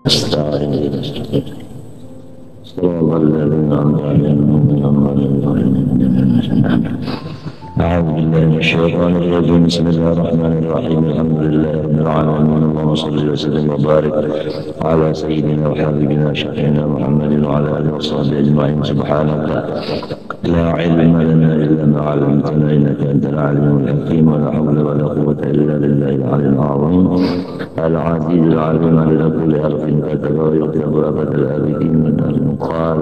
نستعين صراط الذين أنعمت عليهم. أعوذ بالله من الشيطان الرجيم. بسم الله الرحمن الرحيم. الحمد لله رب العالمين. اللهم صل وسلم وبارك على سيدنا وحبيبنا شفيعنا محمد وعلى آله وصحبه أجمعين. سبحانك لا علم لنا إلا ما علمتنا إنك أنت العليم الحكيم. ولا حول ولا قوة إلا بالله العلي العظيم العزيز العليم. على كل حرف كتب ويكتب أبد الآبدين. قال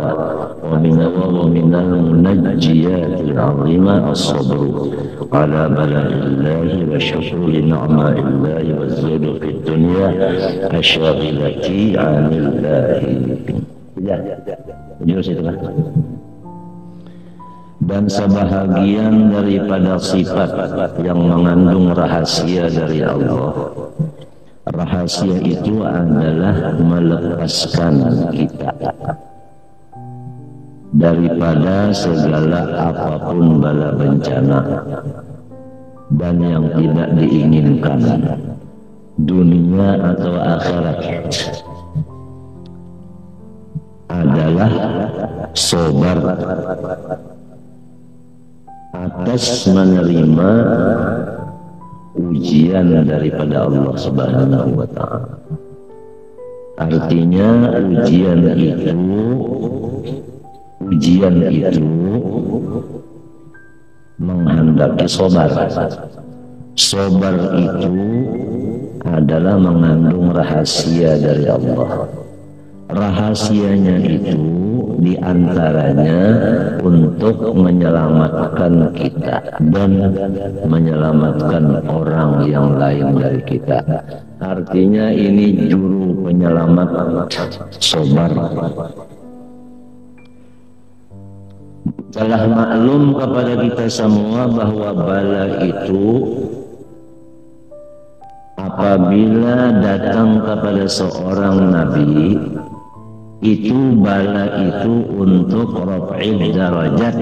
ومن المنجيات العظيمة الصبر على بلاء الله وشكر نعماء الله والزهد في الدنيا الشاغلة عن الله. Dan sebahagian daripada sifat yang mengandung rahasia dari Allah. Rahasia itu adalah melepaskan kita daripada segala apapun bala bencana dan yang tidak diinginkan, dunia atau akhirat, adalah sabar atas menerima ujian daripada Allah Subhanahu wa Ta'ala. Artinya ujian itu menghendaki sabar. Sabar itu adalah mengandung rahasia dari Allah. Rahasianya itu diantaranya untuk menyelamatkan kita dan menyelamatkan orang yang lain dari kita. Artinya ini juru penyelamat sabar. Telah maklum kepada kita semua bahwa bala itu apabila datang kepada seorang nabi, itu bala itu untuk raf'id darajat,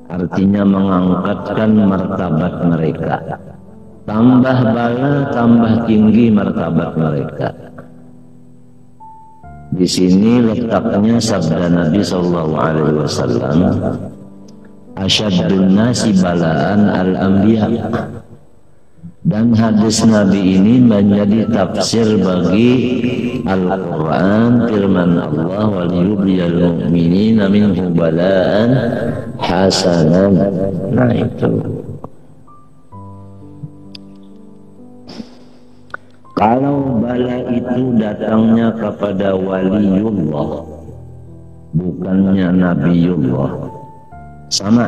artinya mengangkatkan martabat mereka. Tambah bala, tambah tinggi martabat mereka. Di sini letaknya sabda Nabi Sallallahu Alaihi Wasallam, "Asyaddun nasi balaan al-anbiya." Dan hadis Nabi ini menjadi tafsir bagi Al-Quran, firman Allah, "Waliyubliyal mu'minina minhu bala'an hasanan." Nah itu. Kalau bala itu datangnya kepada waliullah, bukannya nabiullah, sama.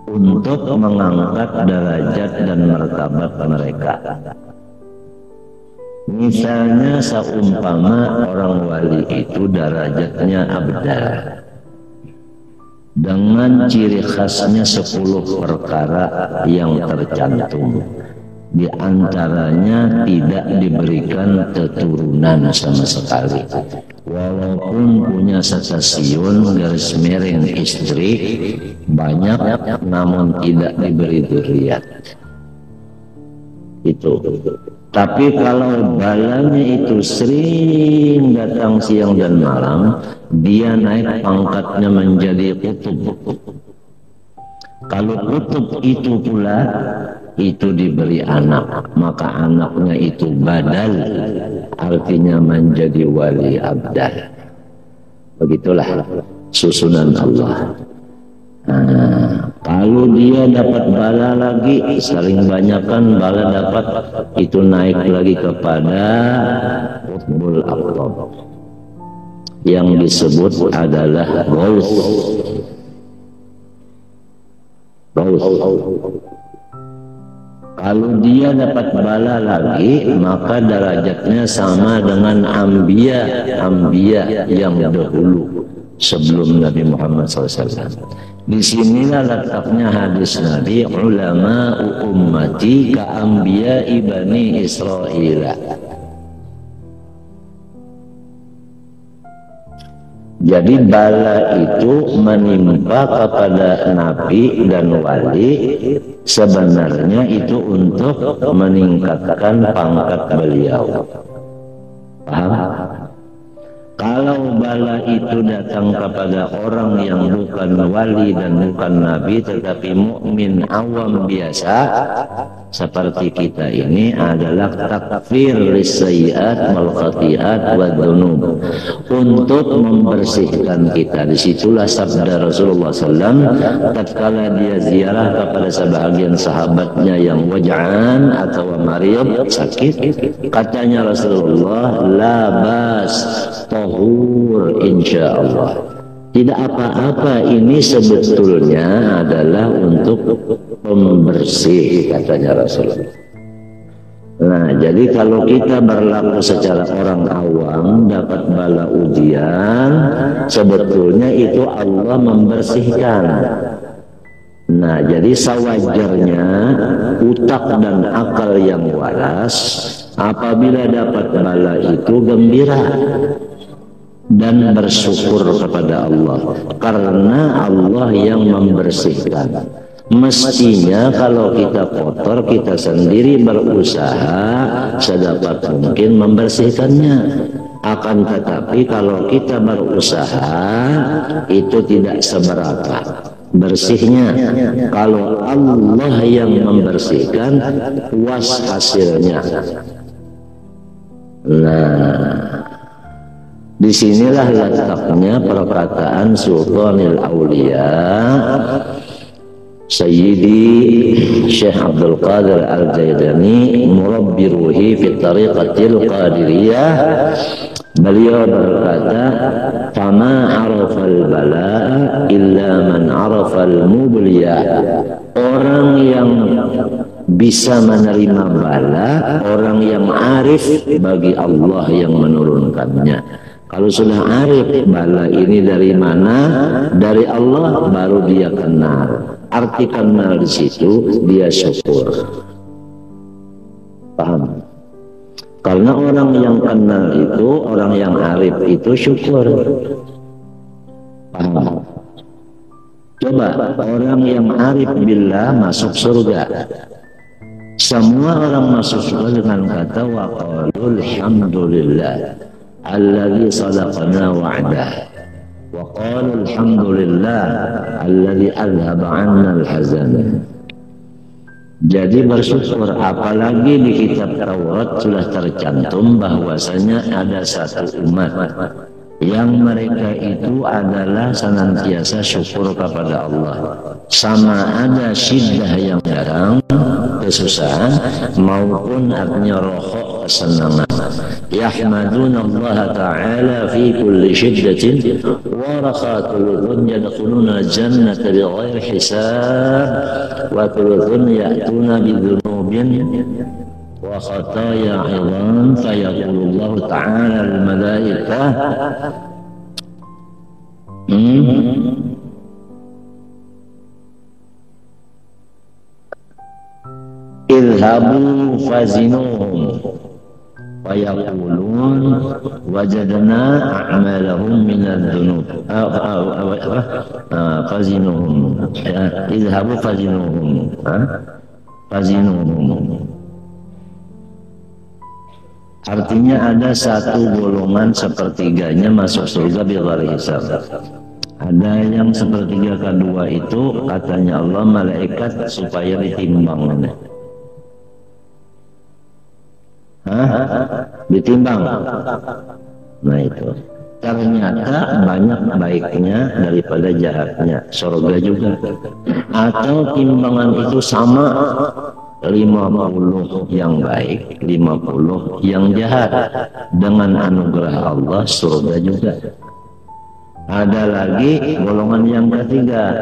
Untuk mengangkat derajat dan martabat mereka. Misalnya seumpama orang wali itu derajatnya abdal, dengan ciri khasnya 10 perkara yang tercantum. Di antaranya tidak diberikan keturunan sama sekali. Walaupun punya stasiun garis miring istri banyak, namun tidak diberi dzurriyyah. Itu. Tapi kalau balanya itu sering datang siang dan malam, dia naik pangkatnya menjadi kutub. Kalau kutub itu pula itu diberi anak, maka anaknya itu badal, artinya menjadi wali abdal. Begitulah susunan Allah. Nah, kalau dia dapat bala lagi, sering banyakkan bala dapat, itu naik lagi kepada qutbul aqtab yang disebut adalah ghaus. Kalau dia dapat bala lagi, maka derajatnya sama dengan anbiya yang dahulu sebelum Nabi Muhammad SAW. Disinilah letaknya hadis Nabi, ulama ummati ka anbiya ibani Israel. Jadi bala itu menimpa kepada nabi dan wali sebenarnya itu untuk meningkatkan pangkat beliau. Paham? Kalau bala itu datang kepada orang yang bukan wali dan bukan nabi tetapi mukmin awam biasa seperti kita ini adalah takfir lisayyi'at wal khati'at wad dzunub, untuk membersihkan kita. Disitulah sabda Rasulullah SAW tatkala dia ziarah kepada sebahagian sahabatnya yang waj'an atau marid, sakit, katanya Rasulullah, la bas tahur insyaallah, tidak apa-apa, ini sebetulnya adalah untuk pembersih, katanya Rasulullah. Nah, jadi kalau kita berlaku secara orang awam dapat bala ujian, sebetulnya itu Allah membersihkan. Nah, jadi sewajarnya utak dan akal yang waras apabila dapat bala itu gembira dan bersyukur kepada Allah, karena Allah yang membersihkan. Mestinya kalau kita kotor, kita sendiri berusaha sedapat mungkin membersihkannya. Akan tetapi kalau kita berusaha itu tidak seberapa bersihnya. Kalau Allah yang membersihkan, puas hasilnya. Nah, disinilah letaknya perkataan Sultanul Aulia Sayyidi Syekh Abdul Qadir Al-Jailani murabbi ruhi fi tariqatil qadiriyah. Beliau berkata, fama arafal bala'a illa man arafal mubliyah. Orang yang bisa menerima bala, orang yang arif bagi Allah yang menurunkannya. Kalau sudah arif bala ini dari mana, dari Allah, baru dia kenal. Arti kenal di situ dia syukur. Paham? Karena orang yang kenal itu, orang yang arif itu syukur. Paham? Coba orang yang arif billah masuk surga. Semua orang masuk surga dengan kata wa qalu alhamdulillah alladzi sadaqana wa'dah. Wa qalu alhamdulillah alladzi adhaba 'anna al-hazan. Jadi bersyukur, apalagi di kitab Taurat sudah tercantum bahwasanya ada satu umat yang mereka itu adalah senantiasa syukur kepada Allah. Sama ada syiddah yang jarang, kesusahan, maupun artinya rohok, kesenangan. Yahmaduna Allah Ta'ala fi kulli syiddatin wa rakhatul yadkhuluna jannata bighairi hisab wa thuluthun ya'tuna bidhunubin wa khataya 'idham fayaqulullahu ta'ala al-malaikah idhabu fazinuhum fayaqulun wajadna a'malahum minadh-dhunub fazinuhum idhabu fazinuhum fazinuhum. Artinya ada satu golongan sepertiganya masuk surga bighairi hisab. Ada yang sepertiga kedua itu katanya Allah malaikat supaya ditimbang. Ditimbang. Nah itu. Ternyata banyak baiknya daripada jahatnya. Surga juga. Atau timbangan itu sama, 50 yang baik, 50 yang jahat. Dengan anugerah Allah surga juga. Ada lagi golongan yang ketiga,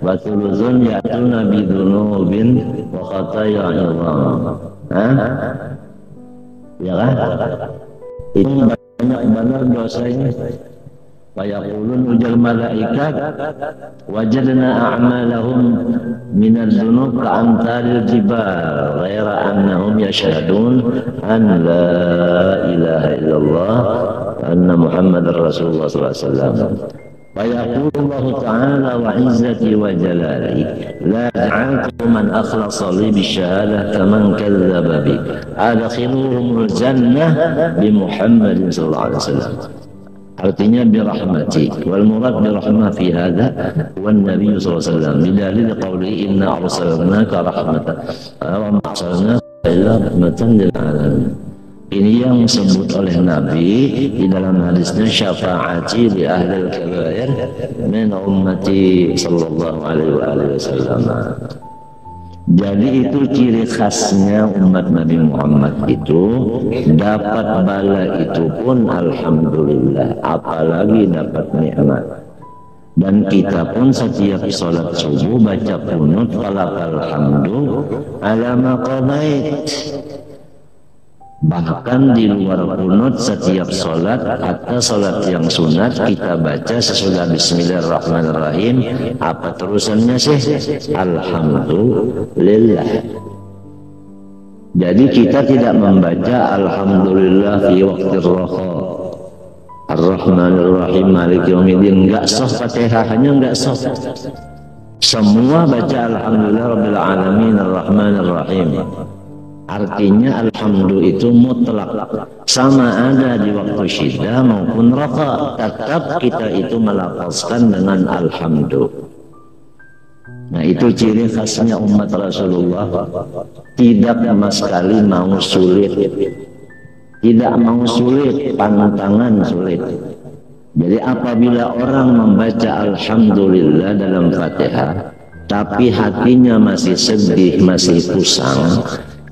watuluzun ya'tuna bidhunubin wa khataya 'idham. Ya kan? Itu banyak benar dosanya. Fayaqulun ujal malaikat wajadna a'malahum minal dzunub ka'amtalil jibal ghaira annahum yashhadun an la ilaha illallah anna Muhammadar Rasulullah sallallahu alaihi wasallam. فيقول الله تعالى وعزتي وجلالي لا جعلت من أخلص لي بالشهادة كمن كذب بي أدخلوهم الجنة بمحمد صلى الله عليه وسلم. Artinya birahmati wal murad birahmah fi hadha wan nabiy sallallahu alaihi wasallam bidalil qawli inna arsalnaka rahmatan wa arsalnaka ila rahmatan lil alamin. Ini yang disebut oleh Nabi di dalam hadisnya syafaati li ahli al-kabair min ummati sallallahu alaihi wasallam. Jadi itu ciri khasnya umat Nabi Muhammad itu, dapat bala itu pun alhamdulillah, apalagi dapat nikmat. Dan kita pun setiap sholat subuh baca qunut falakal hamdu ala ma qadait. Bahkan di luar qunut setiap sholat atau sholat yang sunat kita baca sesudah bismillahirrahmanirrahim. Apa terusannya sih? Alhamdulillah. Jadi kita tidak membaca alhamdulillah fi waqtir raha ar-rahmanirrahim maliki yaumiddin, enggak sah Fatihahnya, enggak sah. Semua baca alhamdulillah rabbil alamin ar-rahmanirrahim. Artinya alhamdulillah itu mutlak, sama ada di waktu syiddah maupun raqa, tetap kita itu melafazkan dengan alhamdulillah. Nah itu ciri khasnya umat Rasulullah, tidak sama sekali mau sulit, tidak mau sulit, pantangan sulit. Jadi apabila orang membaca alhamdulillah dalam Fatihah tapi hatinya masih sedih, masih kusang,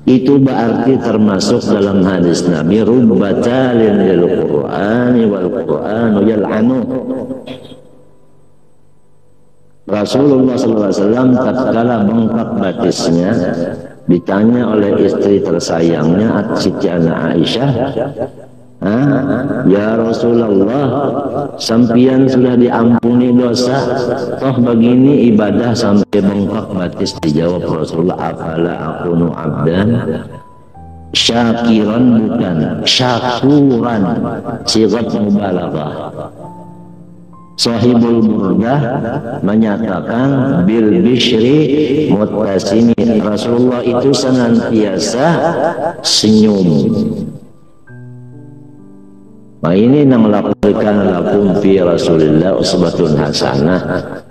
itu berarti termasuk dalam hadis Nabi rubbatalin lil Qur'ani wal Qur'anu yal'anu. Rasulullah SAW tatkala bengkak batisnya ditanya oleh istri tersayangnya Siti Aisyah, ya Rasulullah, sampian sudah diampuni dosa, toh begini ibadah sampai bengkak batis. Dijawab Rasulullah, afala akunu abdan syakiran, bukan syakuran, sigat mubalaghah. Sahibul Burdah menyatakan bil bishri mutasimi, Rasulullah itu senantiasa senyum. Nah ini yang melakukan lakum fi Rasulillah usbatun hasanah,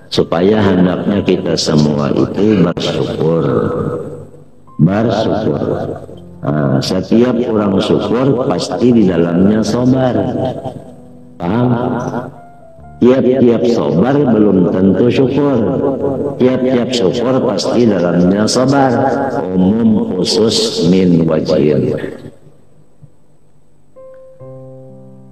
supaya hendaknya kita semua itu bersyukur. Nah, setiap orang syukur pasti di dalamnya sabar. Paham? Tiap-tiap sabar belum tentu syukur. Tiap-tiap syukur pasti dalamnya sabar. Umum khusus min wajhin.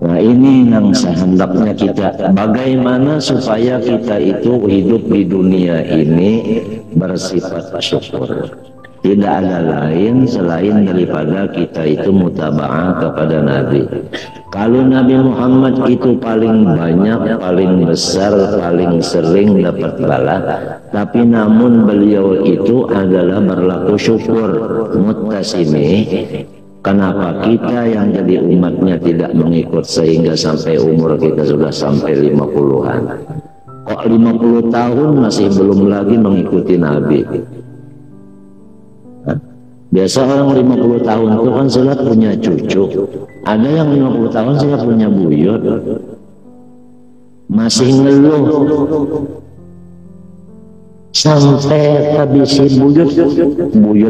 Nah ini yang sehendaknya kita, bagaimana supaya kita itu hidup di dunia ini bersifat syukur. Tidak ada lain selain daripada kita itu mutaba'ah kepada Nabi. Kalau Nabi Muhammad itu paling banyak, paling besar, paling sering dapat bala, tapi namun beliau itu adalah berlaku syukur muttasimi. Kenapa kita yang jadi umatnya tidak mengikut sehingga sampai umur kita sudah sampai 50-an? Kok 50 tahun masih belum lagi mengikuti Nabi? Biasa orang 50 tahun itu kan sudah punya cucu. Ada yang 50 tahun sudah punya buyut. Masih ngeluh. Sampai habisi buyut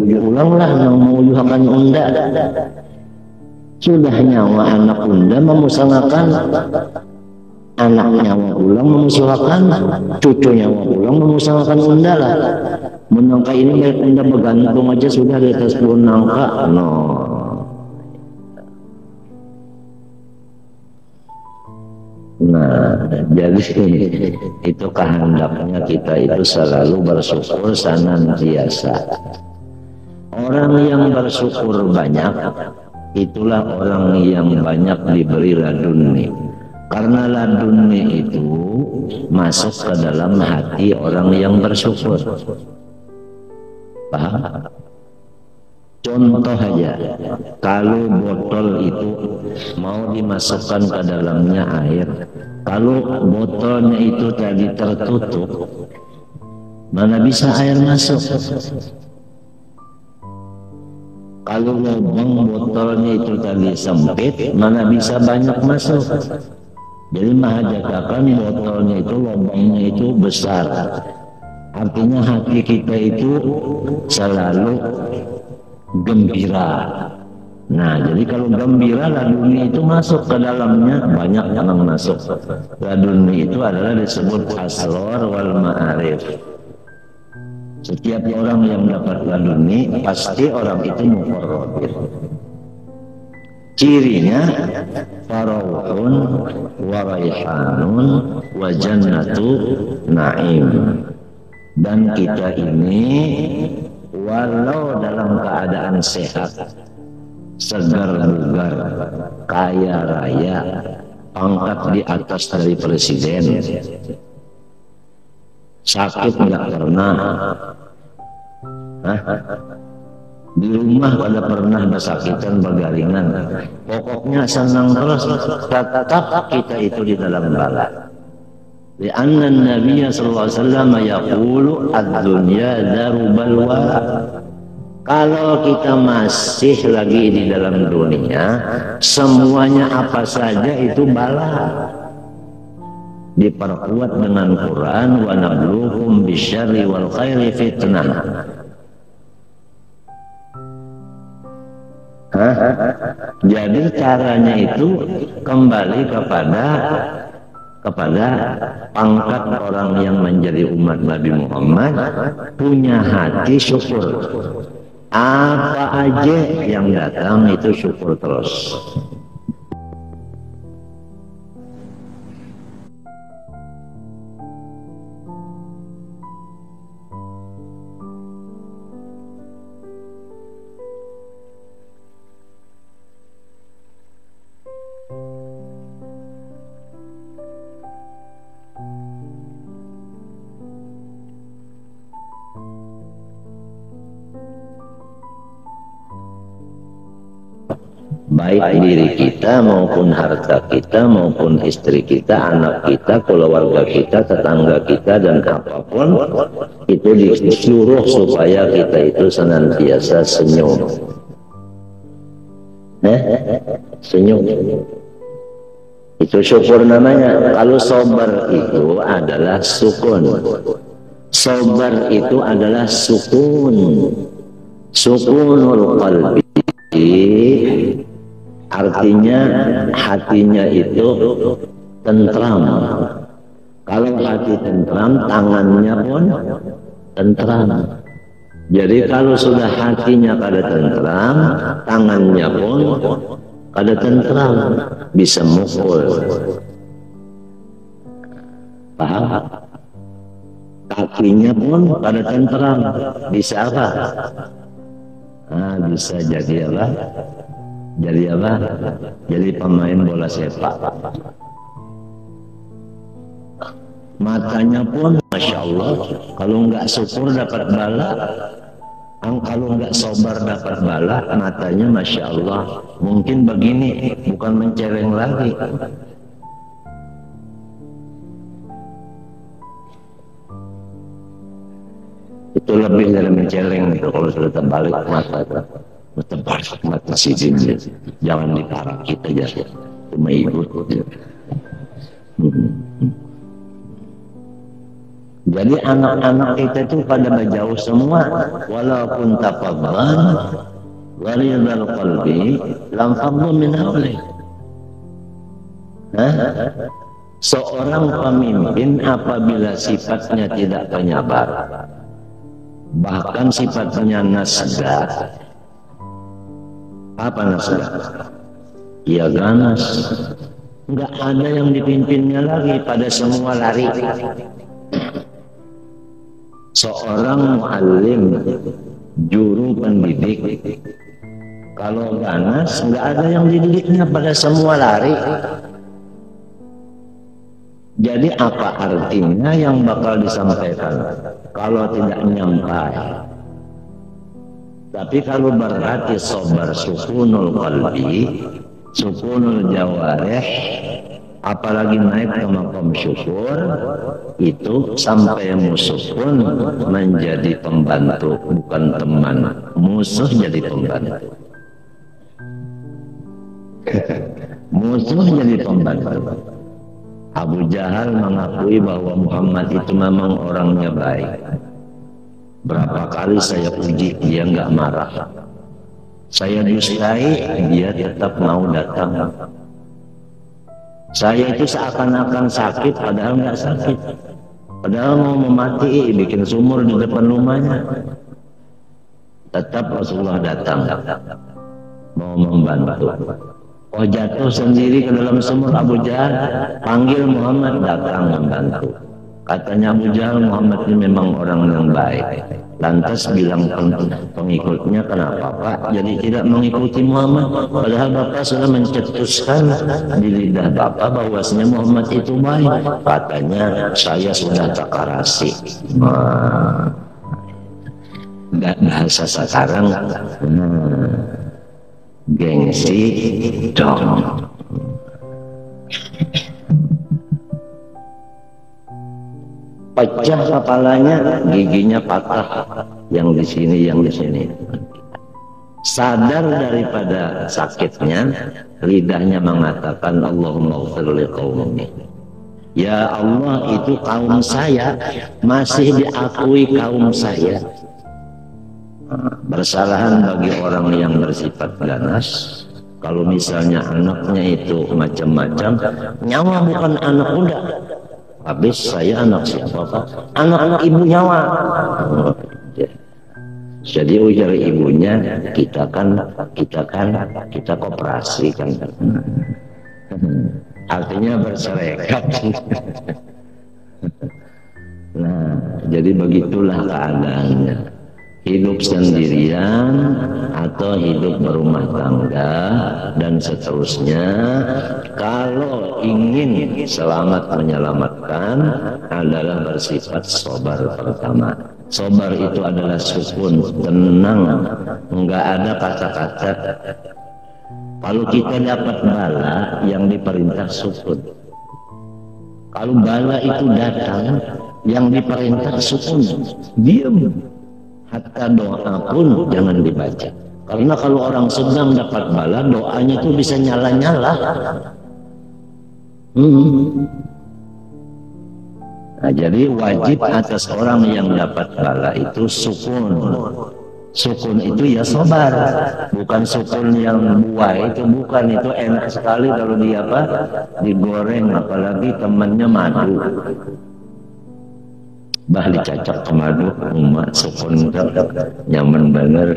pulanglah yang mau yuhakan unda. Sudah nyawa anak unda memusangakan, anak nyawa pulang memusangakan, cucu nyawa pulang memusangakan unda lah. Menangka ini baik unda bergantung aja sudah di atas pohon nangka. No. Nah, jadi itu kehendaknya kita itu selalu bersyukur senantiasa. Orang yang bersyukur banyak, itulah orang yang banyak diberi laduni. Karena laduni itu masuk ke dalam hati orang yang bersyukur. Paham? Contoh aja, kalau botol itu mau dimasukkan ke dalamnya air, kalau botolnya itu tadi tertutup, mana bisa air masuk? Kalau lubang botolnya itu tadi sempit, mana bisa banyak masuk? Jadi mahajatakan botolnya itu lubangnya itu besar. Artinya hati kita itu selalu gembira. Nah, jadi kalau gembira, laduni itu masuk ke dalamnya, banyak yang masuk. Laduni itu adalah disebut asror wal ma'arif. Setiap orang yang dapat laduni, pasti orang itu muqarrabin. Cirinya farauhun wa raihanun wa jannatu na'im. Dan kita ini walau dalam keadaan sehat, segar bugar, kaya raya, pangkat di atas dari presiden, sakit nggak pernah, di rumah pada pernah bersakitan bergaringan, pokoknya senang terus, tetap kita itu di dalam bala. Lianna Nabi sallallahu alaihi wasallam yaqulu ad-dunya daru balwa. Kalau kita masih lagi di dalam dunia, semuanya apa saja itu bala. Diperkuat dengan Quran, wa nabluhum bisyarri wal khairi fitnah. Jadi caranya itu kembali kepada pangkat orang yang menjadi umat Nabi Muhammad, punya hati syukur. Apa aja yang datang itu syukur terus. Baik diri kita maupun harta kita maupun istri kita, anak kita, keluarga kita, tetangga kita, dan apapun itu disuruh supaya kita itu senantiasa senyum. Senyum itu syukur namanya. Kalau sabar itu adalah sukun. Sabar itu adalah sukun. Sukunul qalbi, artinya hatinya itu tentram. Kalau hati tentram, tangannya pun tentram. Jadi kalau sudah hatinya kada tentram, tangannya pun kada tentram, bisa mukul. Paham? Kakinya pun kada tentram, bisa apa? Bisa jadi apa? Jadi pemain bola sepak. Matanya pun Masya Allah, kalau nggak syukur dapat bala, kalau nggak sabar dapat bala. Matanya Masya Allah, mungkin begini, bukan menceleng lagi. Itu lebih dari menceleng itu kalau sudah terbalik mata itu. Terbalik mata sidin, jangan ditarik kita ya, cuma ikut. Jadi anak-anak kita itu pada menjauh semua, walaupun tafadhan waridal qalbi lam fadlu min hawli. Seorang pemimpin apabila sifatnya tidak penyabar, bahkan sifatnya nasgah. Apa nasgah? Ya ganas. Enggak ada yang dipimpinnya lagi, pada semua lari. Seorang muallim, juru pendidik, kalau ganas enggak ada yang dididiknya, pada semua lari. Jadi apa artinya yang bakal disampaikan kalau tidak nyampai? Tapi kalau berarti sabar sukunul qalbi, sukunul jawarih, apalagi naik ke makam syukur, itu sampai musuh pun menjadi pembantu, bukan teman. Musuh jadi pembantu. Musuh jadi pembantu. Abu Jahal mengakui bahwa Muhammad itu memang orangnya baik. Berapa kali saya uji, dia nggak marah. Saya dustai, dia tetap mau datang. Saya itu seakan-akan sakit, padahal nggak sakit. Padahal mau memati, bikin sumur di depan rumahnya. Tetap Rasulullah datang, mau membantu. Oh, jatuh sendiri ke dalam sumur, Abu Jahal panggil Muhammad, datang membantu. Katanya Abu Jahal, Muhammad ini memang orang yang baik. Lantas bilang pengikutnya, kenapa Pak jadi tidak mengikuti Muhammad? Padahal Bapak sudah mencetuskan di lidah Bapak bahwasanya Muhammad itu baik. Katanya saya sudah takarasi. Bahasa sekarang, gengsi dong. Pecah kepalanya, giginya patah, yang di sini, yang di sini. Sadar daripada sakitnya, lidahnya mengatakan Allahumma ighfir li qaumi. Ya Allah, itu kaum saya masih diakui kaum saya. Bersalahan bagi orang yang bersifat ganas. Kalau misalnya anaknya itu macam-macam, nyawa bukan anak muda. Habis saya anak siapa Pak? Anak ibu nyawa. Jadi ujar ibunya, kita koperasi kan. Artinya berserikat. Nah, jadi begitulah keadaannya. Hidup sendirian atau hidup berumah tangga dan seterusnya. Kalau ingin selamat menyelamatkan adalah bersifat sabar pertama. Sabar itu adalah sukun, tenang, enggak ada kata-kata. Kalau kita dapat bala, yang diperintah sukun. Kalau bala itu datang, yang diperintah sukun, diam. Hatta doa pun jangan dibaca. Karena kalau orang sedang dapat bala, doanya itu bisa nyala-nyala. Nah, jadi wajib atas orang yang dapat bala itu sukun. Sukun itu ya sabar, bukan sukun yang buah itu, bukan. Itu enak sekali kalau dia digoreng, apalagi temannya madu. Bah dicacak ke madu, umat sukun nyaman bener.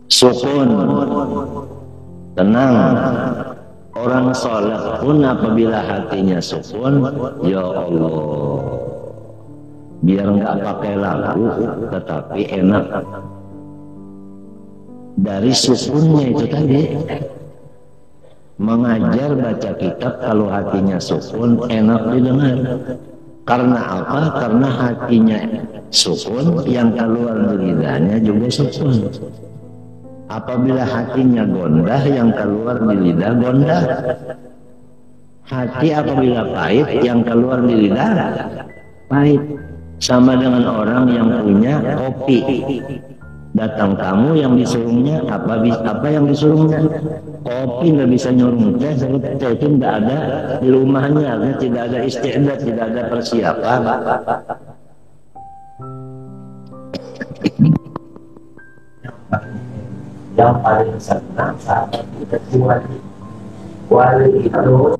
Sukun, tenang. Orang soleh pun apabila hatinya sukun, ya Allah, biar nggak pakai lagu, tetapi enak. Dari sukunnya itu tadi. Mengajar baca kitab kalau hatinya sukun enak didengar. Karena apa? Karena hatinya sukun, yang keluar dari lidahnya juga sukun. Apabila hatinya gondah, yang keluar di lidah gondah. Hati apabila pahit, yang keluar di lidah pahit. Sama dengan orang yang punya kopi. Datang tamu yang disuruhnya apa yang disuruhnya? Kopi, nggak bisa nyuruh teh, teh itu nggak ada di rumahnya, tidak ada istiadat, tidak ada persiapan. Yang paling senang saat kita wali itu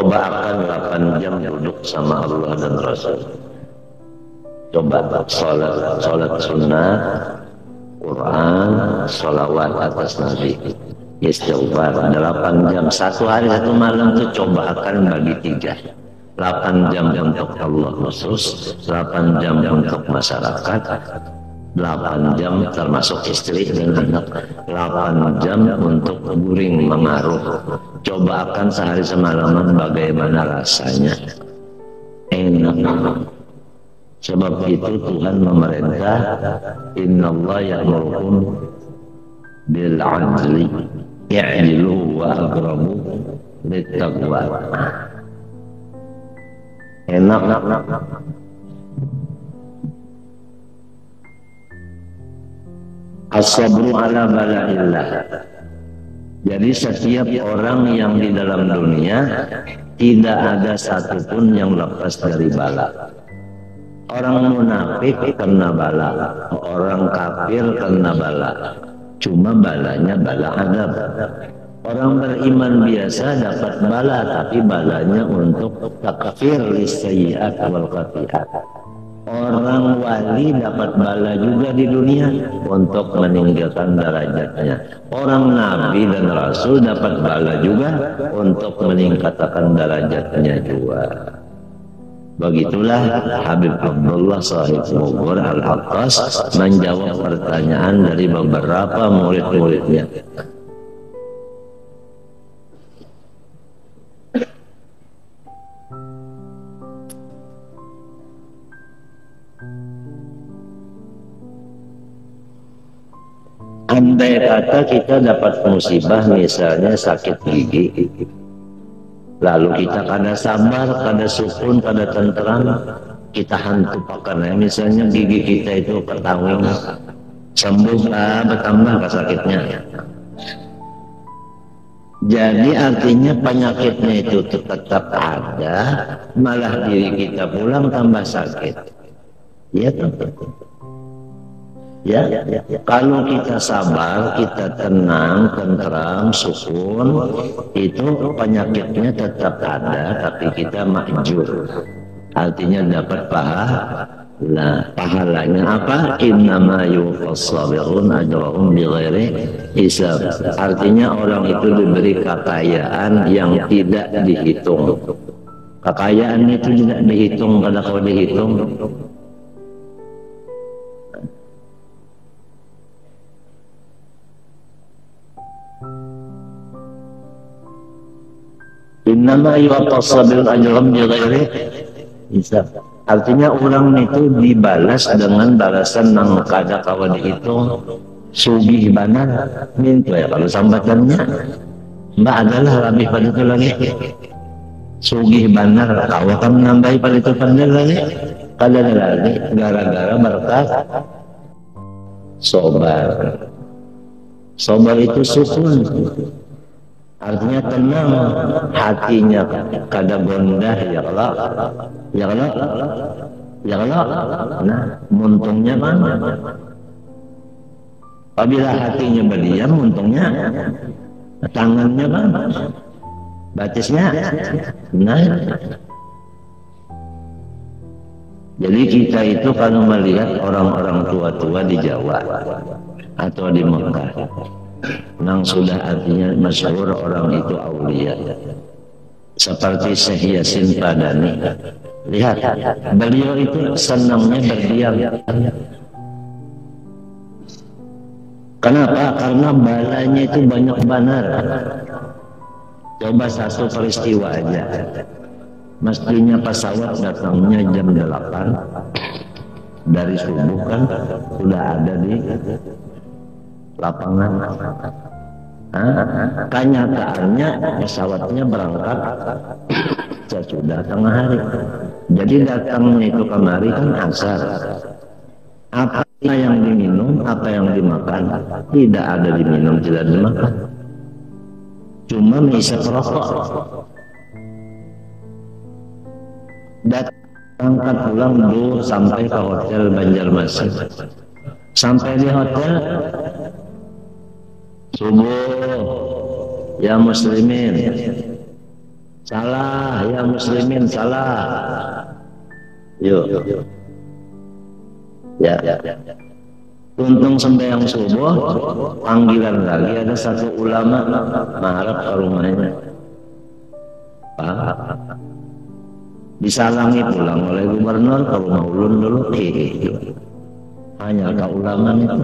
coba akan 8 jam duduk sama Allah dan Rasul. Coba sholat sunnah, Quran, sholawat atas Nabi, istighfar 8 jam. Satu hari satu malam tuh coba akan bagi 3. 8 jam untuk Allah khusus, 8 jam untuk masyarakat, 8 jam termasuk istri dan anak, 8 jam untuk guring mengaruh. Coba akan sehari semalaman bagaimana rasanya. Enak. Sebab itu Tuhan memerintah, innallaha ya'murukum bil 'adli i'dilu wa aqrabu littaqwa. Enak. As-sabru ala bala'illah. Jadi setiap orang yang di dalam dunia tidak ada satupun yang lepas dari bala. Orang munafik kena bala, orang kafir kena bala. Cuma balanya bala adab. Orang beriman biasa dapat bala, tapi balanya untuk takfir lisayyi'at wal qati'at. Orang wali dapat bala juga di dunia untuk meninggalkan derajatnya. Orang nabi dan rasul dapat bala juga untuk meningkatkan derajatnya juga. Begitulah Habib Abdullah Sahib Bogor Al-Aqas menjawab pertanyaan dari beberapa murid-muridnya. Andai kata kita dapat musibah, misalnya sakit gigi, lalu kita kada sabar, kada sukun, kada tentram, kita hantu pakai, misalnya gigi kita itu ketawing, sembuh bertambah sakitnya. Jadi artinya penyakitnya itu tetap ada, malah diri kita pulang tambah sakit. Ya tentu. Ya, kalau kita sabar, kita tenang, tentram, sukun, itu penyakitnya tetap ada, tapi kita makjur. Artinya dapat pahalanya apa? Innama yuwaffas sabirun ajrahum bighairi hisab. Artinya orang itu diberi kekayaan yang tidak dihitung. Kekayaan itu tidak dihitung, kalau kau dihitung. Innama yuwaffas sabirun ajrahum bighairi hisab. Artinya orang itu dibalas dengan balasan yang kada kawa dihitung. Sugih banar minta ya kalau sambatannya mbak adalah lebih pada itu lagi. Sugih banar kawa kan menambahi pada itu pandai lagi. Kada lagi gara-gara berkat sobar. Sobar itu sukun. Artinya tenang, hatinya kada gondah, ya Allah. Nah, untungnya mana? Apabila hatinya berdiam, untungnya tangannya mana? Batisnya, nah. Jadi kita itu kalau melihat orang-orang tua-tua di Jawa atau di Mekah, yang sudah artinya masyhur orang itu aulia, seperti Syekh Yasin Padani. Lihat, beliau itu senangnya berdiam. Kenapa? Karena balanya itu banyak benar. Coba satu peristiwa aja. Mestinya pesawat datangnya jam 8 dari subuh kan sudah ada di lapangan. Kenyataannya pesawatnya berangkat sesudah tengah hari. Jadi datangnya itu kemari kan asar. Apa yang diminum, apa yang dimakan, tidak ada diminum, tidak dimakan. Cuma menghisap rokok. Berangkat pulang dulu sampai ke hotel Banjarmasin. Sampai di hotel subuh, ya muslimin, Salah ya muslimin, salah. Yuk. Ya. Untung sembahyang subuh, panggilan lagi ada satu ulama mengharap ke rumahnya. Disalangi pulang oleh gubernur ke rumah ulun dulu. Hanya ke ulama itu.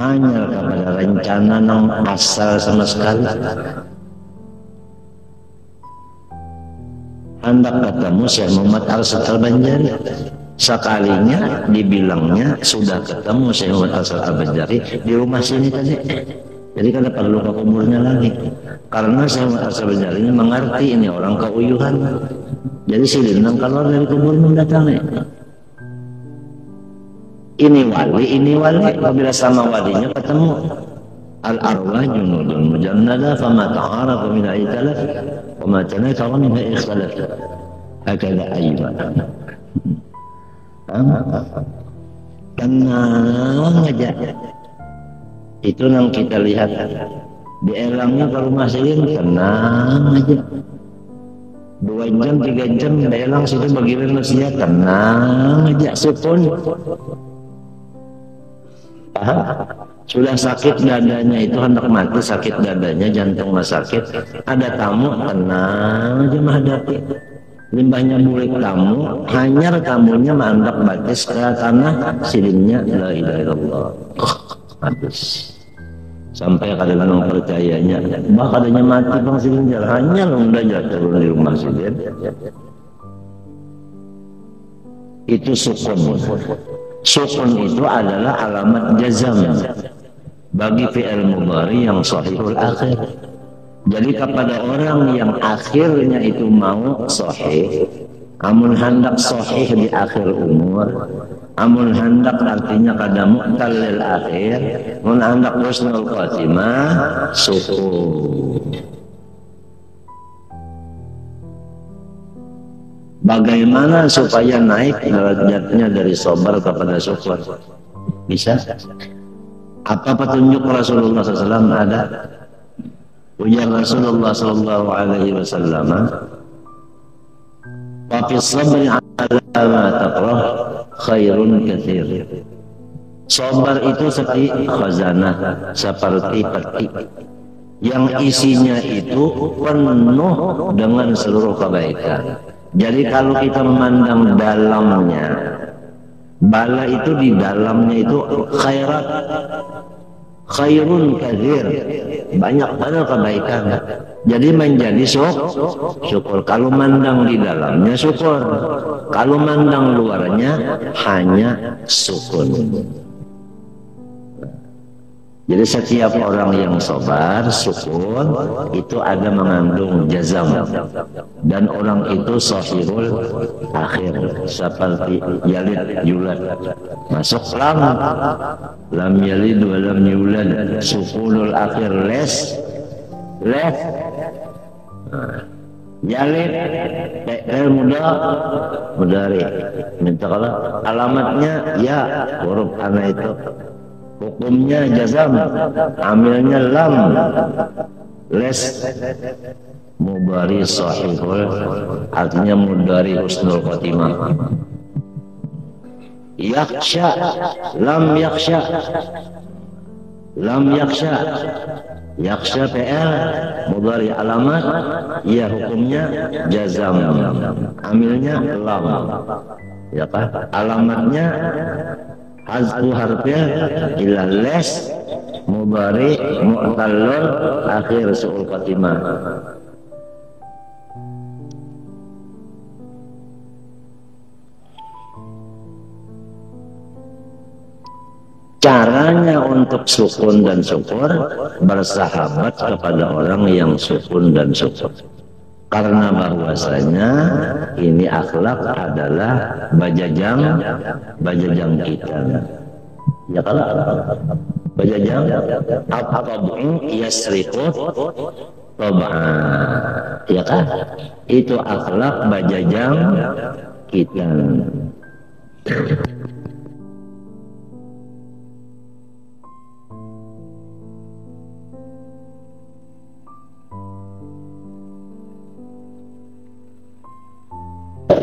Hanya kepada rencana nang asal sama sekali. Hendak ketemu Syekh Muhammad Arsyad Al-Banjari. Sekalinya dibilangnya sudah ketemu Syekh Muhammad Arsyad Al-Banjari di rumah sini tadi. Jadi kada perlu ke kuburnya lagi. Karena Syekh Muhammad Arsyad Al-Banjari ini mengerti ini orang keuyuhan. Jadi si Lindang keluar dari kubur mendatangi. Ini wali. Apabila sama walinya ketemu. Al-arwah junudun mujannada fama ta'arafa min aitalaf wa ma tanakara min ikhtalaf. Hakala ayyuhan. Tenang aja. Itu yang kita lihat. Dielangnya ke rumah Silin, tenang aja. 2 jam, 3 jam dielang situ bagian manusia, tenang aja, sukun. Sudah sakit dadanya itu hendak mati, sakit dadanya, jantungnya sakit, ada tamu, tenang aja menghadapi. Limbahnya bulik tamu, hanyar tamunya mandak batis ke tanah, silinnya la ilaha illallah. Habis. Sampai kadang-kadang percayanya, bah kadangnya mati bang silin jalan, hanyar udah jatuh di rumah silin. Itu sukun. Sukun itu adalah alamat jazam bagi fi'il mudhari yang sahihul akhir. Jadi kepada orang yang akhirnya itu mau sahih, amun hendak sahih di akhir umur, amun hendak artinya kada mu'tallil akhir, amun hendak husnul khatimah, sukun. Bagaimana supaya naik derajatnya dari sabar kepada syukur? Bisa? Apa petunjuk Rasulullah SAW ada? Ujar Rasulullah SAW, "Wa fi sabri 'ala ma takrah khairun katsir." Sabar itu seperti khazanah, seperti peti yang isinya itu penuh dengan seluruh kebaikan. Jadi kalau kita memandang dalamnya, bala itu di dalamnya itu khairat, khairun katsir, banyak banget kebaikan. Jadi menjadi syukur. Kalau mandang di dalamnya syukur, kalau mandang luarnya hanya sukun. Jadi setiap orang yang sabar, sukun, itu ada mengandung jazam. Dan orang itu sahihul akhir, seperti yalid yulad. Masuk lam yalid wa lam yulad, sukunul akhir les. Yalid mudari. Minta kalau alamatnya ya, huruf ana itu. Hukumnya jazam, amilnya lam, les, mubari sahihul, artinya mudari husnul khotimah. Yaksha, lam yaksha, yaksha PL, mudari alamat, ya hukumnya jazam, amilnya lam, ya kan? Alamatnya hazfu harfnya ila les, mubari mu'tallun akhir su'ul khatimah. Caranya untuk sukun dan syukur, bersahabat kepada orang yang sukun dan syukur. Karena bahwasanya ini akhlak adalah bajajang kita. Ya kalau bajajang apa-apa yasriqut tab'an. Ya kan? Itu akhlak bajajang kita.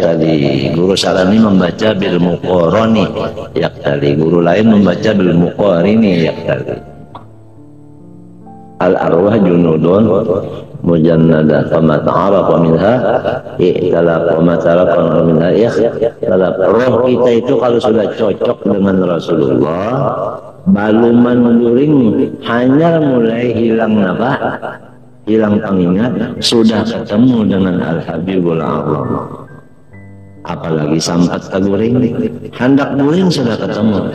yaktali. Guru Sarani membaca bil muqarani yaktali. Guru lain membaca bil muqarini yaktali. Al arwah junudun mujannada kama ta'arafa minha i'talaq wa ma talaqa minha ikhtalaf. Roh kita itu kalau sudah cocok dengan Rasulullah, baluman guring hanya mulai hilang apa? Hilang pengingat, sudah ketemu dengan Al-Habibul A'lam. Apalagi sampat ke guring, hendak guring sudah ketemu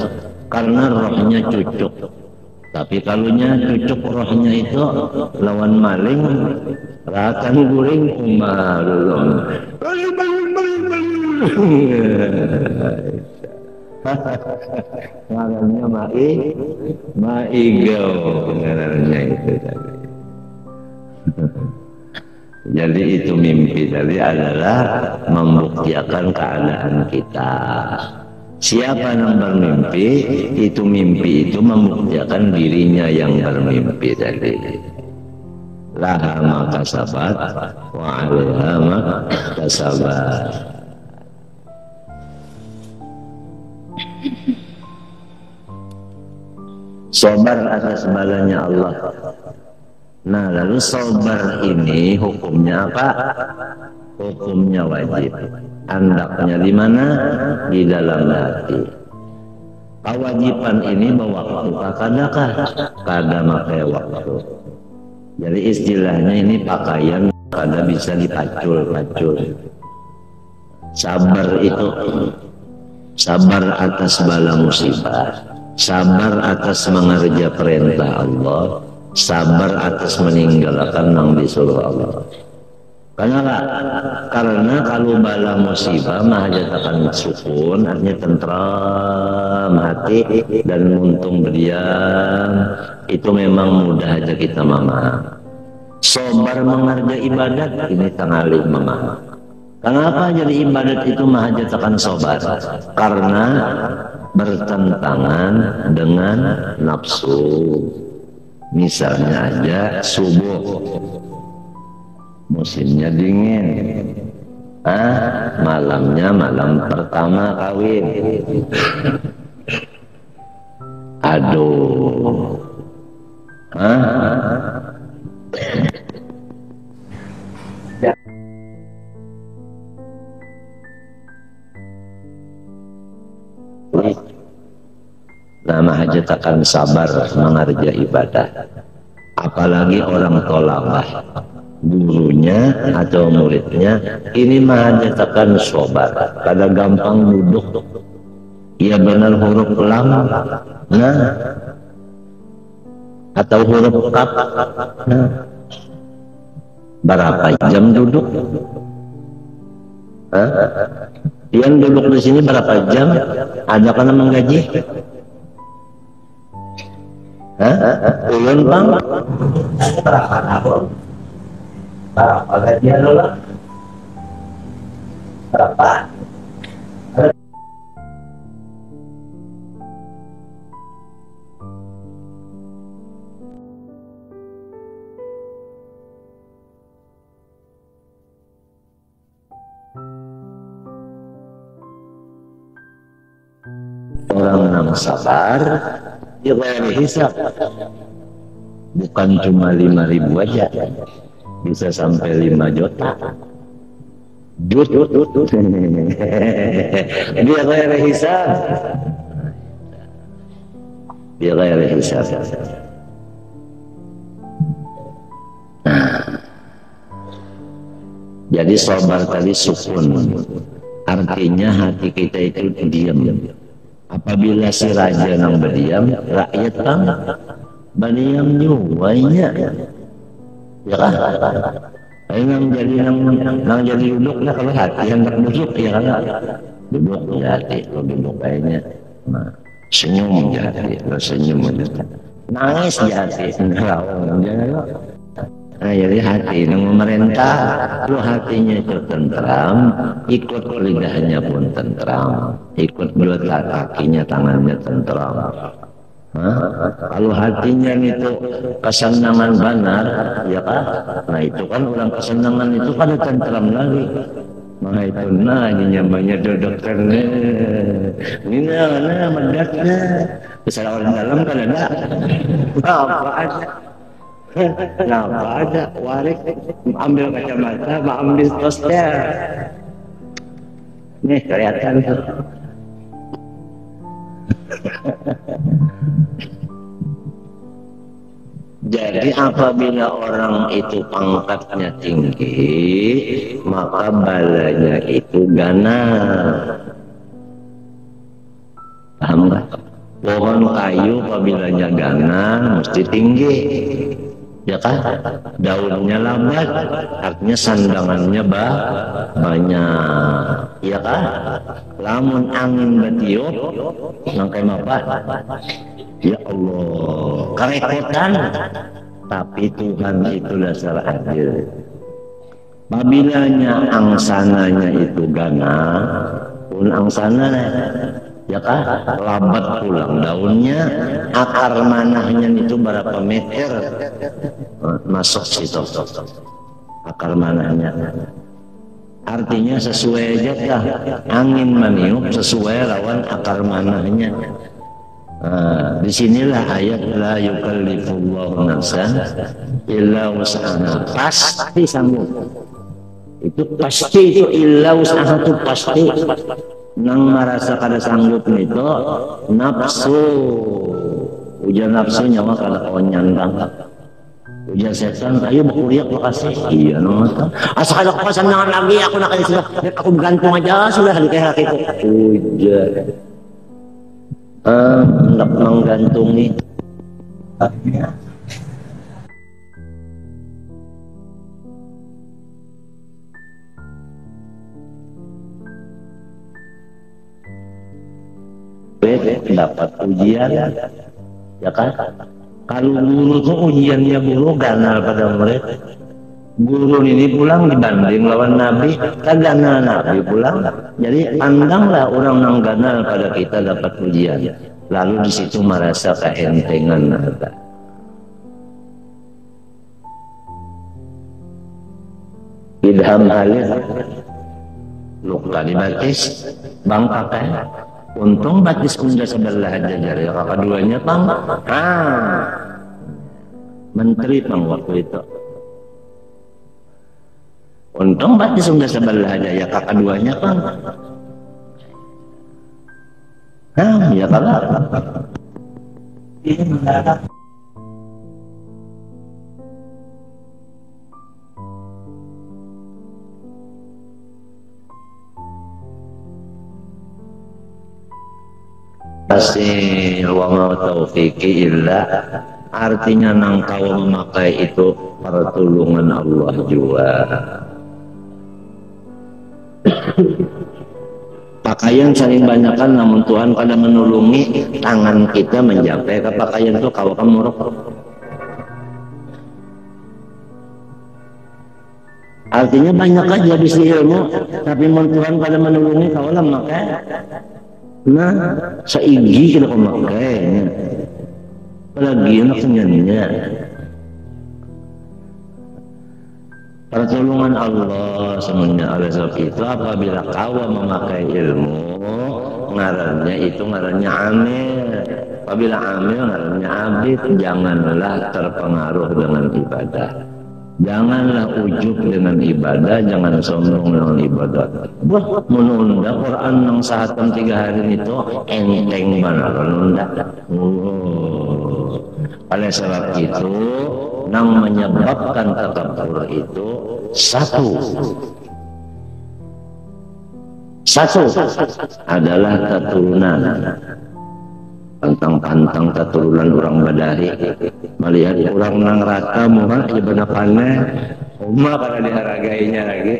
karena rohnya cocok. Tapi kalunya cocok rohnya itu lawan maling, rakan guring umalulung. Ngarannya maigau ngarannya itu tadi. Jadi itu mimpi tadi adalah membuktikan keadaan kita. Siapa yang bermimpi, itu mimpi itu membuktikan dirinya yang bermimpi tadi. Laha ma kasabat wa 'alaiha ma kasabat. Sabar atas balanya Allah. Nah, lalu sabar ini hukumnya apa? Hukumnya wajib. Andaknya di mana? Di dalam hati. Kewajiban ini mewaktu kadakah? Kada makai waktu. Jadi istilahnya ini pakaian kada bisa dipacul-pacul. Sabar itu sabar atas bala musibah, sabar atas mengerja perintah Allah, sabar atas meninggalkan yang disuruh Allah. Kenapa? Karena kalau bala musibah mahajatakan sukun, artinya tentram hati dan untung berdiam, itu memang mudah aja kita memaham. Sabar mengerja ibadat ini tangali memaham. Kenapa jadi ibadat itu mahajatakan sabar? Karena bertentangan dengan nafsu. Misalnya aja subuh, musimnya dingin, malamnya malam pertama kawin. Aduh, nama hajatakan sabar mengerja ibadah. Apalagi orang tolabah, gurunya atau muridnya ini mahajatakan sabar. Kada gampang duduk, ia benar huruf lam, nah, atau huruf kaf, nah, berapa jam duduk? Yang duduk di sini berapa jam? Ada kan menggaji? Ulun bang, berapa tahun? Berapa gajian lo lah? Berapa? Orang yang sabar dibayar hisab, bukan cuma 5.000 aja, bisa sampai 5 juta. Dia bayar hisab, dia bayar hisab. Jadi sabar tadi sukun, artinya hati kita itu diam. Apabila si raja yang berdiam, rakyat kan berdiam juga, ya kan? Yang jadi duduk lah, kalau hati yang duduk ya kan? Duduk di hati, kalau duduk kayaknya senyum di hati, kalau senyum nangis di hati, nah, jadi hati yang memerintah, lu hatinya itu tentram, ikut lidahnya pun tentram, ikut dua kakinya, tangannya tentram. Kalau hatinya itu kesenangan benar, ya kan? Nah itu kan orang kesenangan itu pada tentram lagi. Nah itu nah nyamanya dokter ini nah mendatnya besar orang dalam kan ada apa ada apa ada warik ambil kacamata ambil tosnya nih kelihatan tuh. Jadi apabila orang itu pangkatnya tinggi, maka balanya itu ganas. Paham nggak? Pohon kayu apabila ganas mesti tinggi, ya kan? Daunnya lambat, artinya sandangannya banyak, ya kan? Lamun angin batiup, nangkai apa? Ya Allah, kerepotan. Tapi Tuhan itu dasar adil. Apabila angsananya itu ganas, pun angsana ya kan, lambat pulang daunnya, akar manahnya itu berapa meter masuk situ, akar manahnya. Artinya sesuai aja dah, angin meniup sesuai lawan akar manahnya. Disinilah ayat la yukallifullahu nafsan illa wus'aha, pasti sanggup. Itu pasti, itu illa wus'aha itu pasti. Nang merasa kada sanggup itu nafsu, ujian nafsunya mah kada konyan kan. Ujian setan, ayo bakuriak makasih. Iya no, asal ada kepasangan lagi aku nak sudah, aku gantung aja sudah di kayak itu. Ujian. Hendak menggantungi dapat ujian, ya kan? Kalau guru tuh ujiannya guru ganal pada murid. Guru ini pulang dibanding lawan Nabi, kan ganal Nabi pulang. Jadi pandanglah orang yang ganal pada kita dapat ujian. Lalu di situ merasa kehentengan harta. Idham halil, luka dibatis, bangkakan. Untung batis unda sebelah aja jari, kakak duanya pang. Menteri pang waktu itu. Untung batis unda sebelah aja ya kakak duanya pang. Ya kalah. Ini mendadak. Pasti wa ma taufiqi illa, artinya nang kau memakai itu pertolongan Allah juga. Pakaian saling banyakkan namun Tuhan pada menolongi tangan kita mencapai ke pakaian itu kau kamu rok. Artinya banyak aja bisa ilmu tapi Tuhan pada menolongi kau lah maka. Nah, seigi kita pemakainya, apalagi anak senyanyinya. Pertolongan Allah semuanya oleh sebab itu apabila kau memakai ilmu, ngarannya amil. Apabila amil ngarannya abid, janganlah terpengaruh dengan ibadah. Janganlah ujub dengan ibadah, jangan sombong dengan ibadah. Wah, menunda Quran yang sahatan 3 hari itu enteng banget menunda. Oleh sebab itu, yang menyebabkan takabur itu satu adalah keturunan. Pantang-pantang keturunan orang Badari melihat orang nang rata muha ibadah panah umma pada diharagainya lagi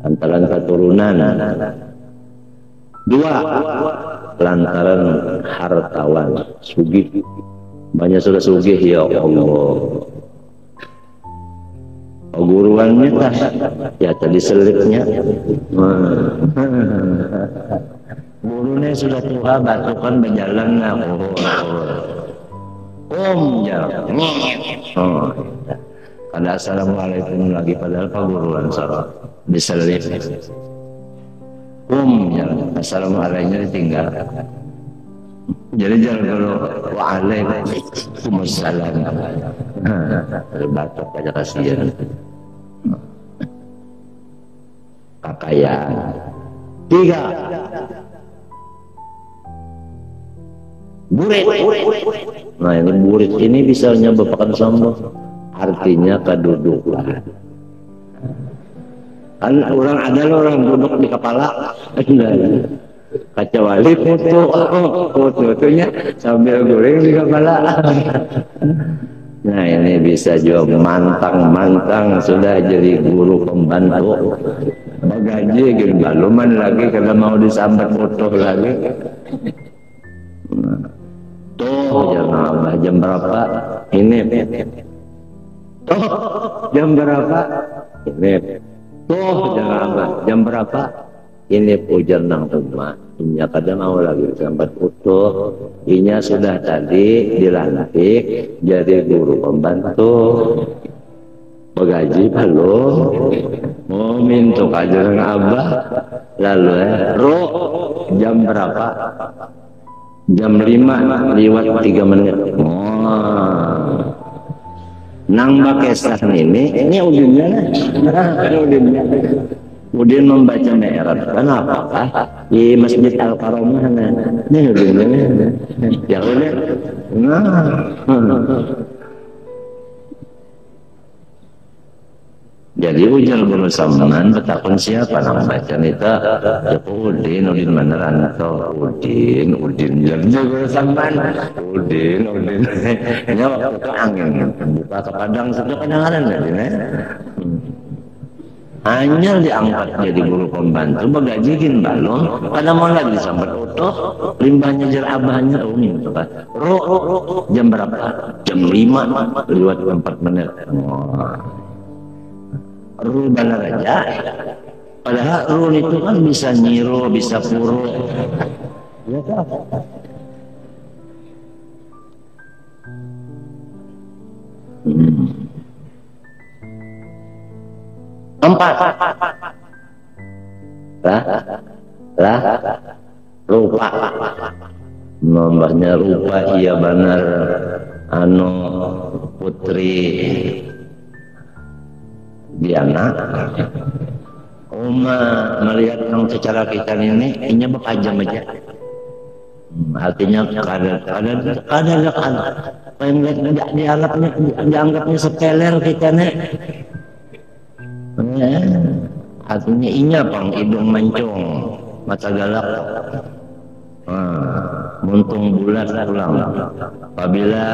antara keturunan. 2 lantaran hartawan sugih, banyak sudah sugih ya Allah. Guruannya tah ya tadi selipnya gurunya sudah tua batukan berjalan jalan. Ada assalamualaikum lagi padahal paguruan sorot diselip. Ya, assalamualaikum ditinggal. Jadi jangan kalau waalaikumsalam. Batok aja kasihan. Kekayaan. 3. Burit. Nah ini burit ini bisa menyebabkan sombong. Artinya kedudukan. Kan orang ada orang duduk di kepala. Kecuali fotonya sambil goreng di kepala. Nah ini bisa juga mantang sudah jadi guru pembantu. Gaji gitu baluman lagi karena mau disambat foto lagi. Tuh jam berapa? Ini. Tuh jam berapa? Ini. Tuh jam berapa? Ini pujar nang rumah. Inya kadang mau lagi sambat foto. Inya sudah tadi dilantik jadi guru pembantu. Begaji belum. Mau minta kajian abah. Lalu jam berapa? Jam 5 lewat 3 menit. Nang bakesah ini udinnya udinnya. Udin membaca mi'raj. Kenapa? Di Masjid Al-Karamah. Nih udinnya. Ya udah. Jadi ujar guru sampean betakun siapa nang baca nita ya Udin mana rantau Udin jadi guru sampean Udin ini waktu itu angin buka ke padang sudah kadang-kadang hanya diangkat jadi guru pembantu bagajikin balon pada mau lagi sampai utuh limbahnya jar abahnya umi jam berapa jam 5 lewat 4 menit. Ru benar aja. Padahal ru itu kan bisa nyiru, bisa puru. Ya kan? Empat. Rupa. Nomornya rupa iya benar. Putri Diana melihat orang secara kita ini berpajam aja artinya kadang dianggapnya sepeler kita nih artinya inya pang hidung mancung mata galak muntung bulat pulang apabila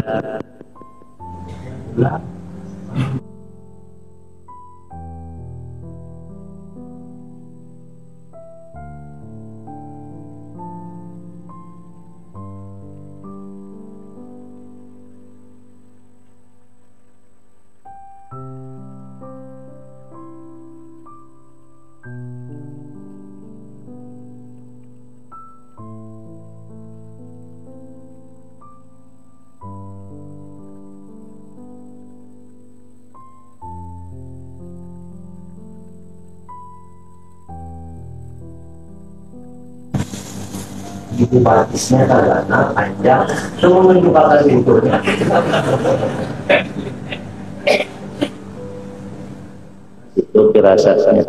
itu batisnya karena panjang semua menunjukkan pintunya itu firasatnya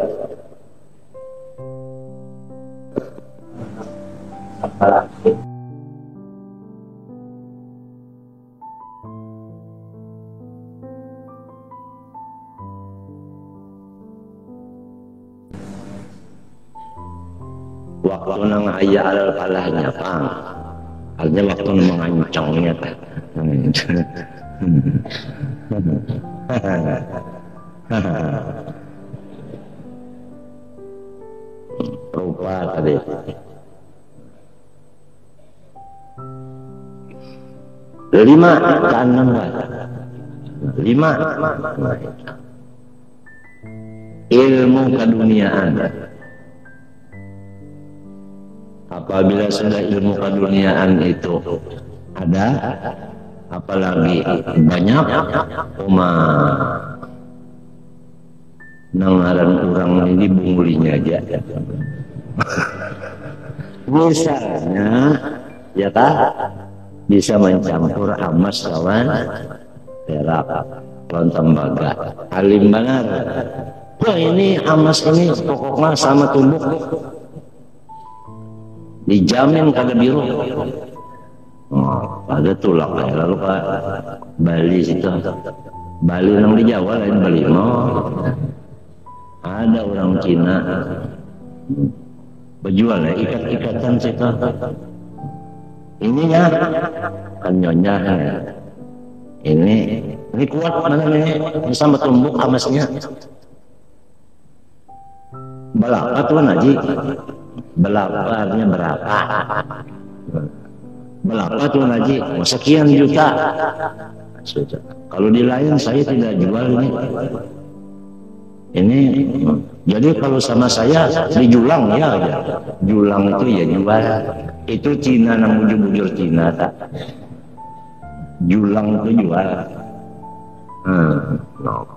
apalagi waktu nang ayah alal palahnya pang artinya waktu nang mengancangnya rupa tadi 5 ke 6 5 ilmu keduniaan. Apabila sudah ilmu keduniaan itu ada, apalagi banyak Nangaran orang ini bungulinya aja. Misalnya, ya tak bisa mencampur amas lawan perak, lawan tembaga. Alim benar. Wah ini amas ini pokoknya sama tumbuk. Dijamin kada biru. Oh, ada tulak lalu Pak Bali situ. Bali nang di Jawa lain Bali. Oh. Ada orang Cina berjual ya ikat-ikatan situ. Ininya kan nyonya ya. Ini kuat mana ini sama tumbuk amasnya. Berapa tuan Haji? Berapa artinya berapa? Berapa tuan Haji? Oh, sekian juta. Sudah. Kalau di lain saya tidak jual ini. Jadi kalau sama saya dijulang ya aja. Julang itu ya jual. Itu Cina nang bujur-bujur Cina tak. Julang itu jual.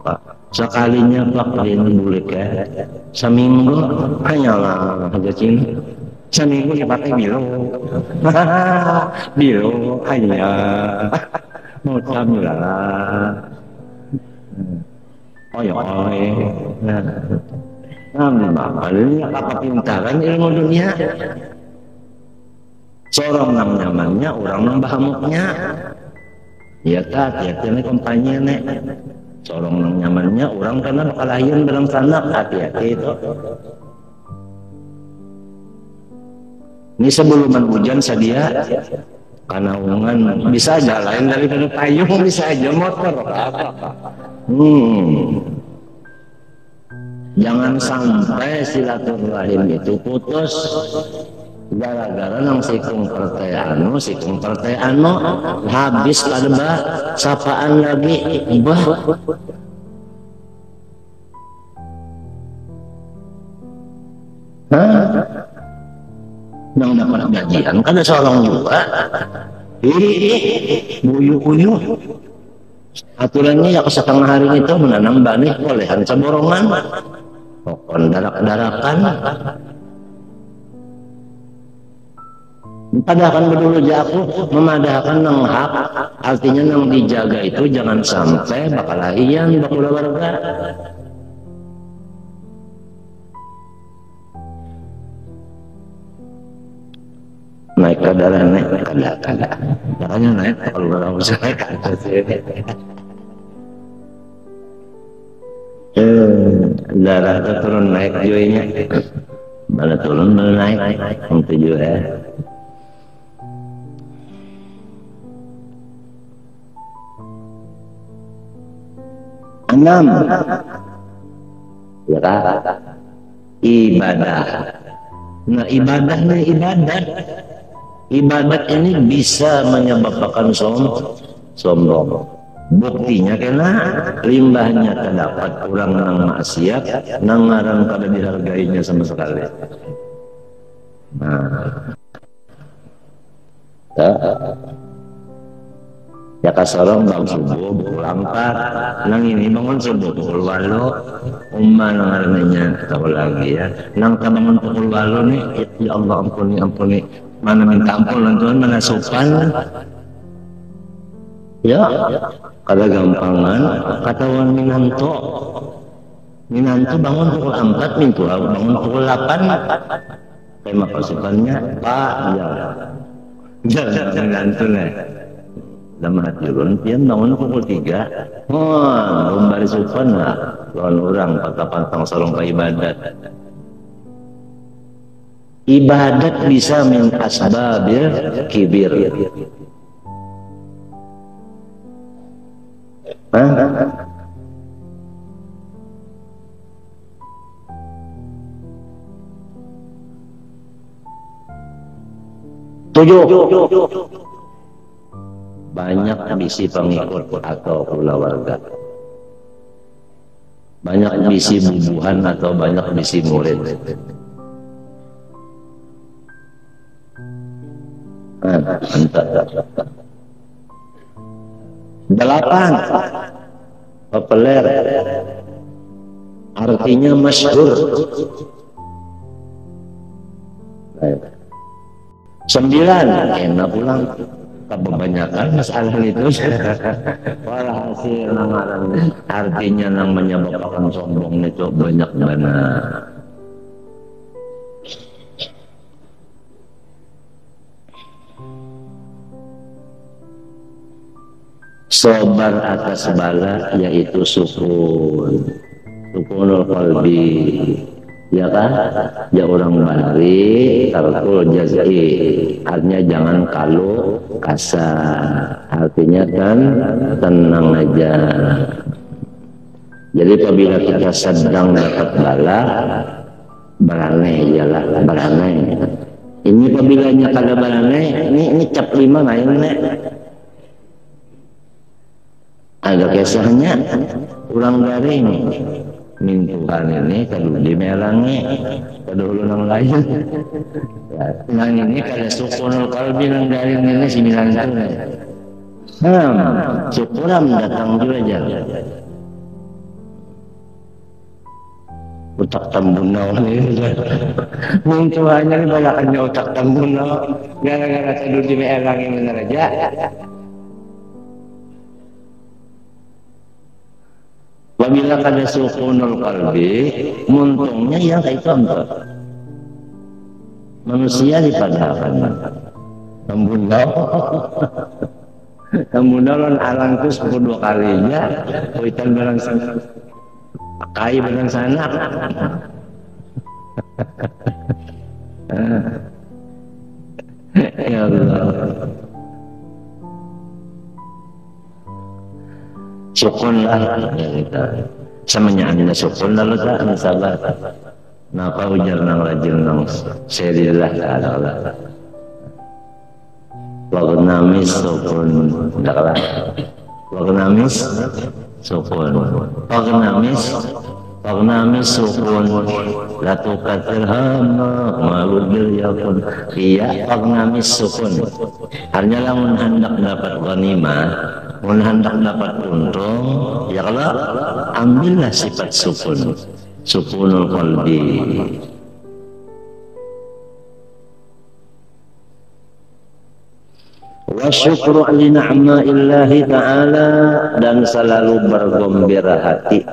Pak. Sekalinya Pak kalian boleh ke seminggu hanyalah aja Cina. Seminggu dipakai biru. Biru hanya. Mau lah. Oh ya, ini apa pintaran ilmu dunia? Seorang nang nyamannya, orang nang bahamuknya. Ya tak, ya ini kompanya nek. Seorang nang nyamannya, orang karena kalahin dalam sanak hati-hati itu. Ini sebelum hujan sadia. Karena ungan bisa aja lain daripada payung, bisa aja motor apa. Jangan sampai silaturahim itu putus gara-gara nang sikung partai anu habis kadeba sapaan lagi bah. Nang dapat gajian kan ada seorang juga buyu-buyu aturannya ya setengah hari itu menanam banih bolehan seborongan pokon darak-darakan padahal berdulu jaku memadahkan nang hak artinya nang dijaga itu jangan sampai bakal lahian bakul warga. Naik kadar naik kadar makanya naik kalau orang bisa naik ke atas darah itu turun naik juinya mana turun mana naik yang tujuh ya. Enam ya kan ibadah. Nah ibadat ini bisa menyebabkan sombong. Buktinya kena limbahnya terdapat kurang nang maksiat, nang ngaran kada dihargainya sama sekali. Nah, ya kasorong bang subuh pulang pak, nang ini bangun subuh pukul 8, nang ngarannya tahu lagi ya, nang bangun pukul 8 nih, ya Allah ampuni. Mana minta ampun Tuhan, mana sopan. Ya, kada gampangan, katawan minanto bangun pukul 4, mintu bangun pukul 8. Kayak makasukannya, Pak, ya. Jangan minanto nih. Dalam hati ulun, pian bangun pukul 3. Lumbari sopan lah. Lawan orang, pantang salong ke ibadat. Ibadat bisa min asbabil kibir. Tujuh. Banyak misi pengikut atau keluarga. Banyak misi bubuhan atau banyak misi murid. Mantap. 8 populer artinya masyhur. 9 enak pulang. Kebanyakan masalah itu walhasil artinya yang menyebabkan sombong itu banyak benar. Sabar atas bala yaitu sukunul qalbi, ya kan? Ya orang bari tarkul jazai, artinya jangan kalu kasar, artinya kan tenang aja. Jadi apabila kita sedang dapat bala, berane jalan berane. Ini apabila kada berane, ini cap 5 ngayon ada kisahnya ulang garing min Tuhan ini kalau dimelangi kada hulu nang lain nang ini kada sukunul qalbi nang garing ini 9 tahun syukuram datang juga jalan utak tambunau ini min Tuhannya ini balakannya utak tambunau gara-gara kada dimelangi benar aja. Apabila kada sukunul qalbi, muntungnya yang kayak contoh. Manusia dipadahkan. Tambunau lan alangku 10 kalinya, kuitan barang sana, pakai barang sana. Ya Allah. Sukun lah ya kita samanya anda sukun lalu tak sabar napa ujar nang rajin nang serilah ta'ala wagnamis sukun ndaklah wagnamis sukun wagnamis sukun latukatil hama maludil yakun iya wagnamis sukun hanya lamun hendak dapat ghanimah hendak dapat untung, ya kalau ambillah sifat sukunul qalbi. Wa syukru li ni'maillahi ta'ala dan selalu bergembira hati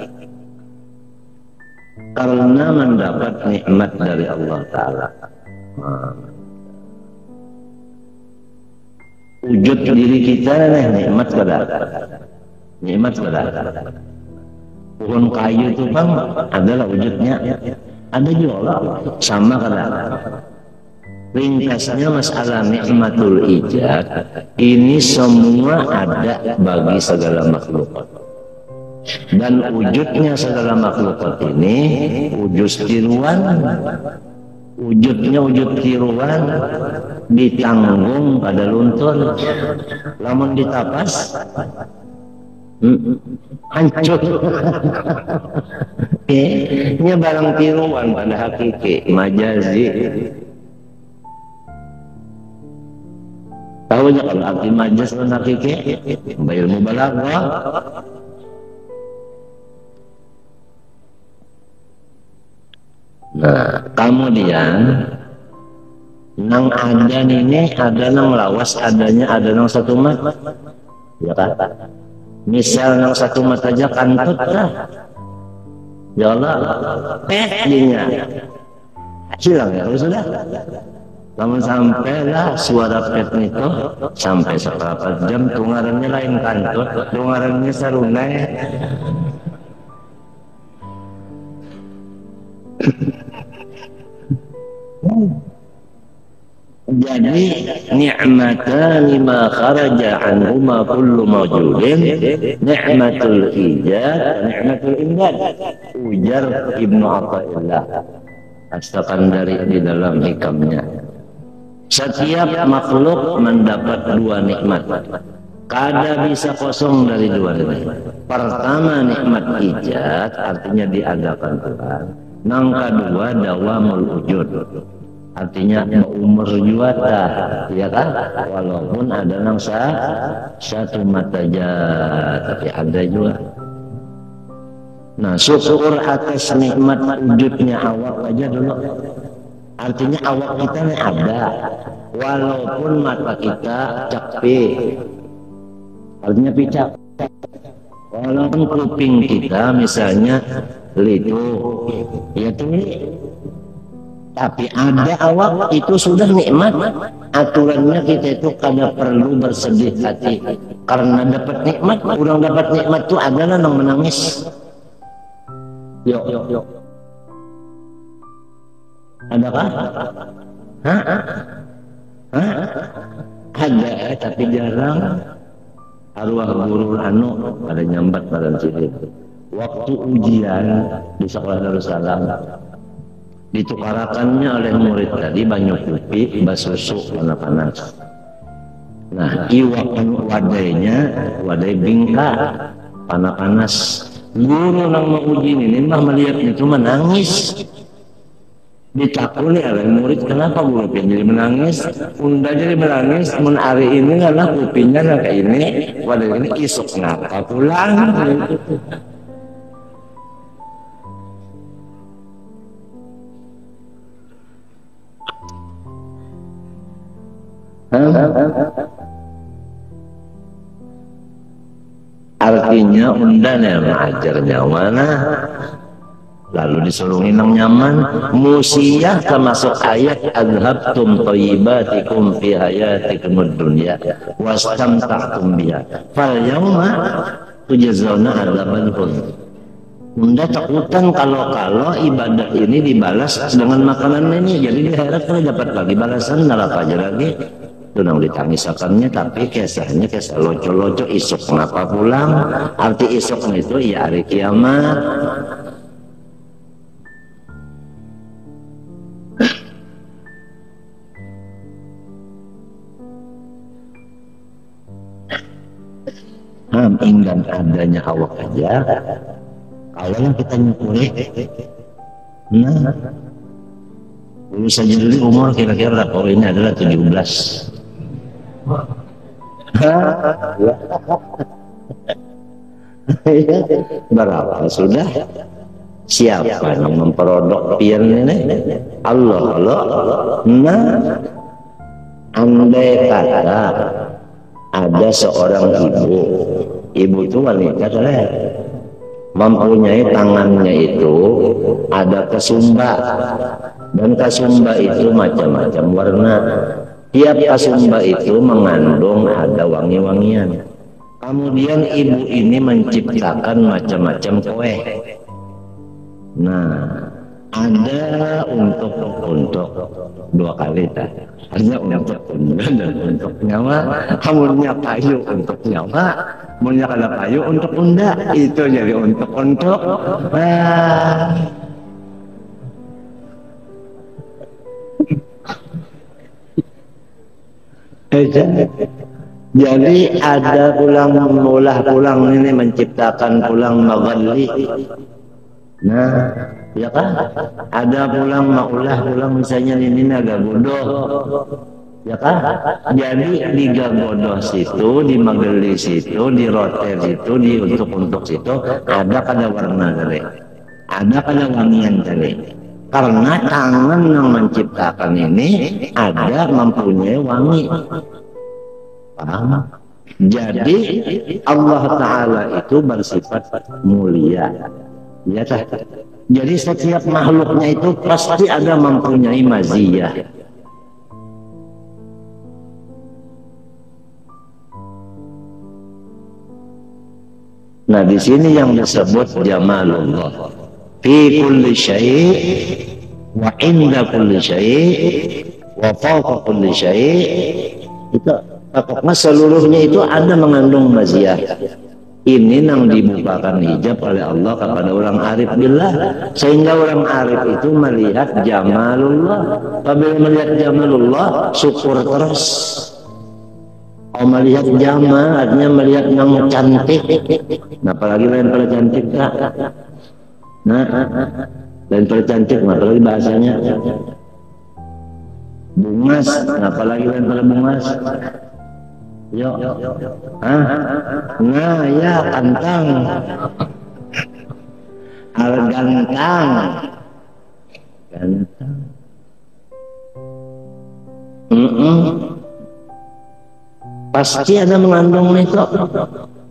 karena mendapat nikmat dari Allah Ta'ala. Wujud diri kita nikmat pada pohon kayu itu bang adalah wujudnya ada juga sama kada ringkasnya masalah nikmatul ijad ini semua ada bagi segala makhluk dan wujudnya segala makhluk ini wujud wujudnya wujud tiruan ditanggung pada luntur lamun ditapas hancur ini barang tiruan pada hakiki majazi tahu aja kalau arti majaz dan hakiki ilmu balaghah. Nah, kemudian nang ada ini ada nang lawas adanya ada nang satu mat, ya kan? Misal nang satu mat aja kantut lah, ya Allah, petnya hilang ya sudah. Namun sampai lah suara pet itu sampai seberapa jam tungarannya lain kantut, tungarannya sarunai. Jadi ni'matani ma kharaja anhuma kullu mawjudin ni'matul ijad ni'matul imdad ujar Ibnu Athaillah As-Sakandari di dalam hikamnya. Setiap makhluk mendapat 2 nikmat, kada bisa kosong dari 2 nikmat. Pertama nikmat ijad artinya diadakan Tuhan, nang kedua dawamul wujud artinya umur juata, ya kan? Walaupun ada nang satu mata aja, tapi ada juga. Nah, syukur atas nikmat wujudnya awak aja dulu. Artinya awak kita ini ada, walaupun mata kita cape, artinya picak. Walaupun kuping kita misalnya lidu, ya tuh, tapi ada awak itu sudah nikmat. Aturannya kita itu kada perlu bersedih hati karena dapat nikmat. Orang dapat nikmat itu adalah yang menangis. Yuk. Adakah? Hah? Ada, tapi jarang. Arwah guru pada nyambat pada sini. Waktu ujian di sekolah Darussalam ditukarakannya oleh murid tadi banyak kopi, basusu panas. Nah, iwak wadai bingka panas. Guru nang menguji ini mah melihat itu menangis. Ditakuni oleh murid, kenapa guru jadi menangis? Unda jadi menangis, mun hari ini karena kupingnya kayak ini, wadah ini isuk ngapa pulang? Artinya unda yang mengajarnya mana? Lalu disulungi nang nyaman. Musiyah termasuk ayat adhabtum thayyibatikum fi hayatikumud dunya wastamta'tum biha fal yauma tujzauna adzabal khuld. Unda takutan kalau ibadah ini dibalas dengan makanan ini, jadi di akhirat kan dapat lagi balasan neraka aja lagi. Itu nang ditangisakannya, tapi kisahnya kisah loco-loco isuk kenapa pulang? Arti isuk itu ya hari kiamat. Ingin adanya awak aja. Kalau yang kita nyukuri, nah, dulu saja dulu umur kira-kira berapa? Ini adalah 17. Berapa sudah? Siapa yang memperodok pian ini? Allah. Nah, andai kata ada seorang ibu itu wanita mempunyai tangannya itu ada kesumba, dan kesumba itu macam-macam warna. Tiap kasumba itu mengandung ada wangi-wangian. Kemudian ibu ini menciptakan macam-macam kue. Nah, ada untuk dua kali tak. Hanya untuk unda dan untuk nyawa. Kamunya payu untuk nyawa, punya kada payu untuk unda. Itu jadi untuk. Jadi ada pulang ini menciptakan pulang maghali. Nah, ya kan? Ada pulang misalnya ini agak bodoh. Ya kan? Jadi di gabodoh situ, di maghali situ, di rotel situ, di untuk situ ada kada warna tadi. Ada kada wangian tadi. Karena tangan yang menciptakan ini ada mempunyai wangi. Paham? Jadi Allah Ta'ala itu bersifat mulia. Ya, jadi setiap makhluknya itu pasti ada mempunyai maziyah. Nah, di sini yang disebut jamalullah. Fi kulli syai' wa inda kulli syai' wa fawqa kulli syai'. Itu pokoknya seluruhnya itu ada mengandung maziyah. Ini yang dibukakan hijab oleh Allah kepada orang arif billah, sehingga orang arif itu melihat jamalullah. Apabila melihat jamalullah, syukur terus. Melihat jamal artinya melihat yang cantik. Nah, apalagi lain pada cantik tak? Nah, lain pada cantik, apalagi bahasanya bungas, apalagi lain pada bungas. Yo, nah ya kantang. gantang. Gantang. Pasti ada mengandung itu.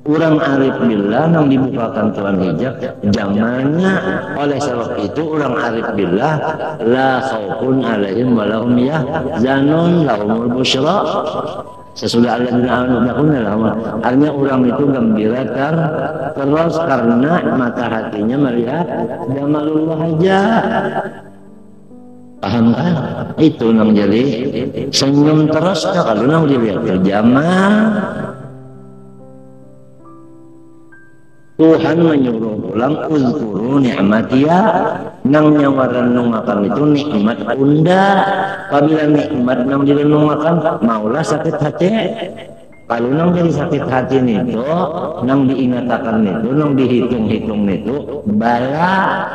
Orang arif billah yang dibukakan Tuhan hijab zamannya. Oleh sebab itu orang arif billah la khaufun alaihim wa lahum yahzanun lahumul busyra. Sesudah alladzina amanu artinya orang itu gembira terus karena mata hatinya melihat jamalullah aja. Paham kan? Itu nang jadi senyum terus kalau nang dilihat jamal. Tuhan menyuruh ulang uzkuru ni'matiyya nang nyawarenungakan itu nikmat unda. Apabila nikmat nang direnungakan maulah sakit hati. Kalau nang jadi sakit hati itu nang diingatakan itu nang dihitung-hitung itu bala.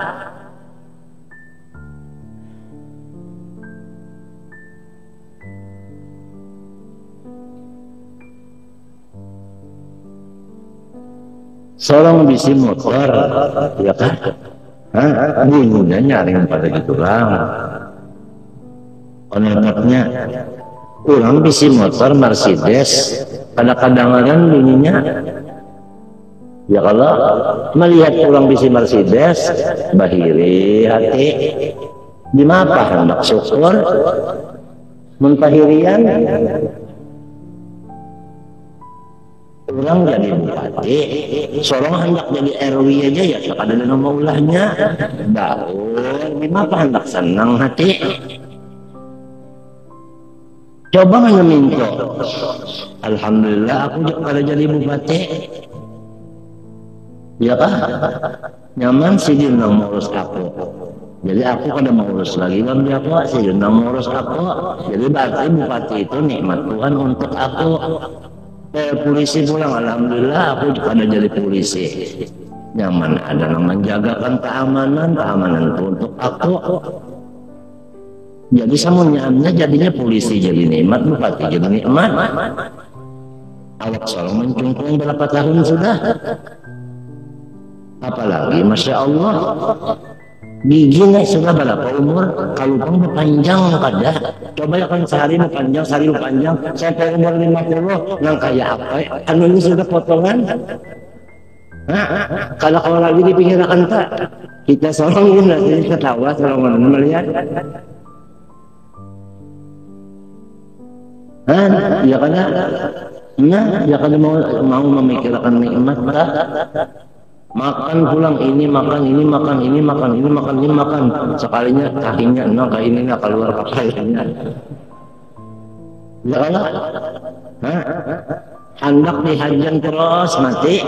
Seorang bisi motor, ya kan? Minggunya nyaring pada gitu lah. Konektornya, orang bisi motor Mercedes, kadang-kadang bunyinya. Ya kalau melihat orang bisi Mercedes, bahiri hati, di mapa hendak syukur, muntahirian. Orang jadi bupati, seorang hendak jadi RW aja ya, ada nama ulahnya. Daun, kenapa hendak senang hati? Coba minta, alhamdulillah aku juga pada jadi bupati. Ya kan? Nyaman sih dia ngurus aku. Jadi aku kada mau urus lagi bang dia aku, sih dia ngurus aku. Jadi berarti bupati itu nikmat Tuhan untuk aku. Polisi pulang, alhamdulillah aku juga ada jadi polisi. Nyaman ada yang menjagakan keamanan itu untuk aku. Jadi semuanya jadinya polisi jadi nikmat, bupati jadi nikmat. Awak selalu mencungkung berapa tahun sudah. Apalagi Masya Allah. Giginya sudah berapa umur? Kalau bang berpanjang kada. Coba ya kan sehari berpanjang, sehari berpanjang. Sampai umur 50, yang kayak apa? Anu ini sudah potongan. Kalau lagi dipikirkan tak, kita seorang ini nanti ketawa, seorang melihat. Ya karena, ya karena mau memikirkan nikmat tak. Makan pulang ini makan ini makan ini makan ini makan ini makan sekalinya kakinya kayak ini keluar kepalanya. Ya Allah, hendak dihajan terus mati.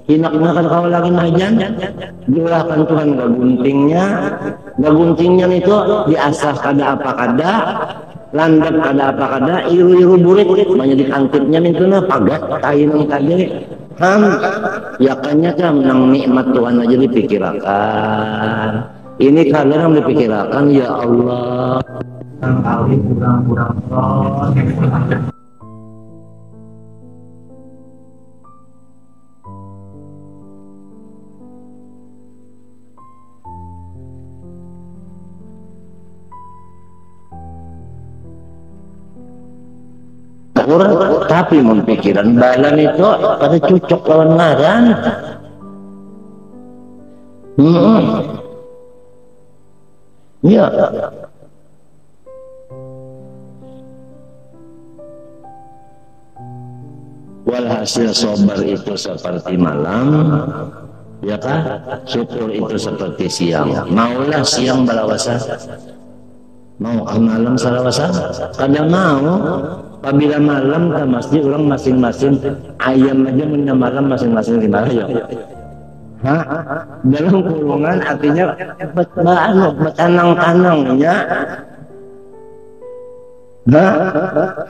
Hinaknya kan kau lagi hajan, julakan Tuhan gak guntingnya itu diasah kada apa kada. Landap kada apa kada, iru-iru burit banyak dikantipnya mintuna pagat kain tadi. Ya kanya kan menang nikmat Tuhan aja dipikirkan. Ini kalian yang dipikirkan ya Allah. Kali kurang-kurang kurang, tapi mempikiran balan itu pada cocok lawan ngaran. Ya. Walhasil sobar itu seperti malam, ya kan? Syukur itu seperti siang. Maulah siang balawasa, mau malam salawasa, kada mau. Apabila malam ke masjid orang masing-masing ayam aja punya malam masing-masing di mana ya? Dalam kurungan artinya betanang-tanangnya.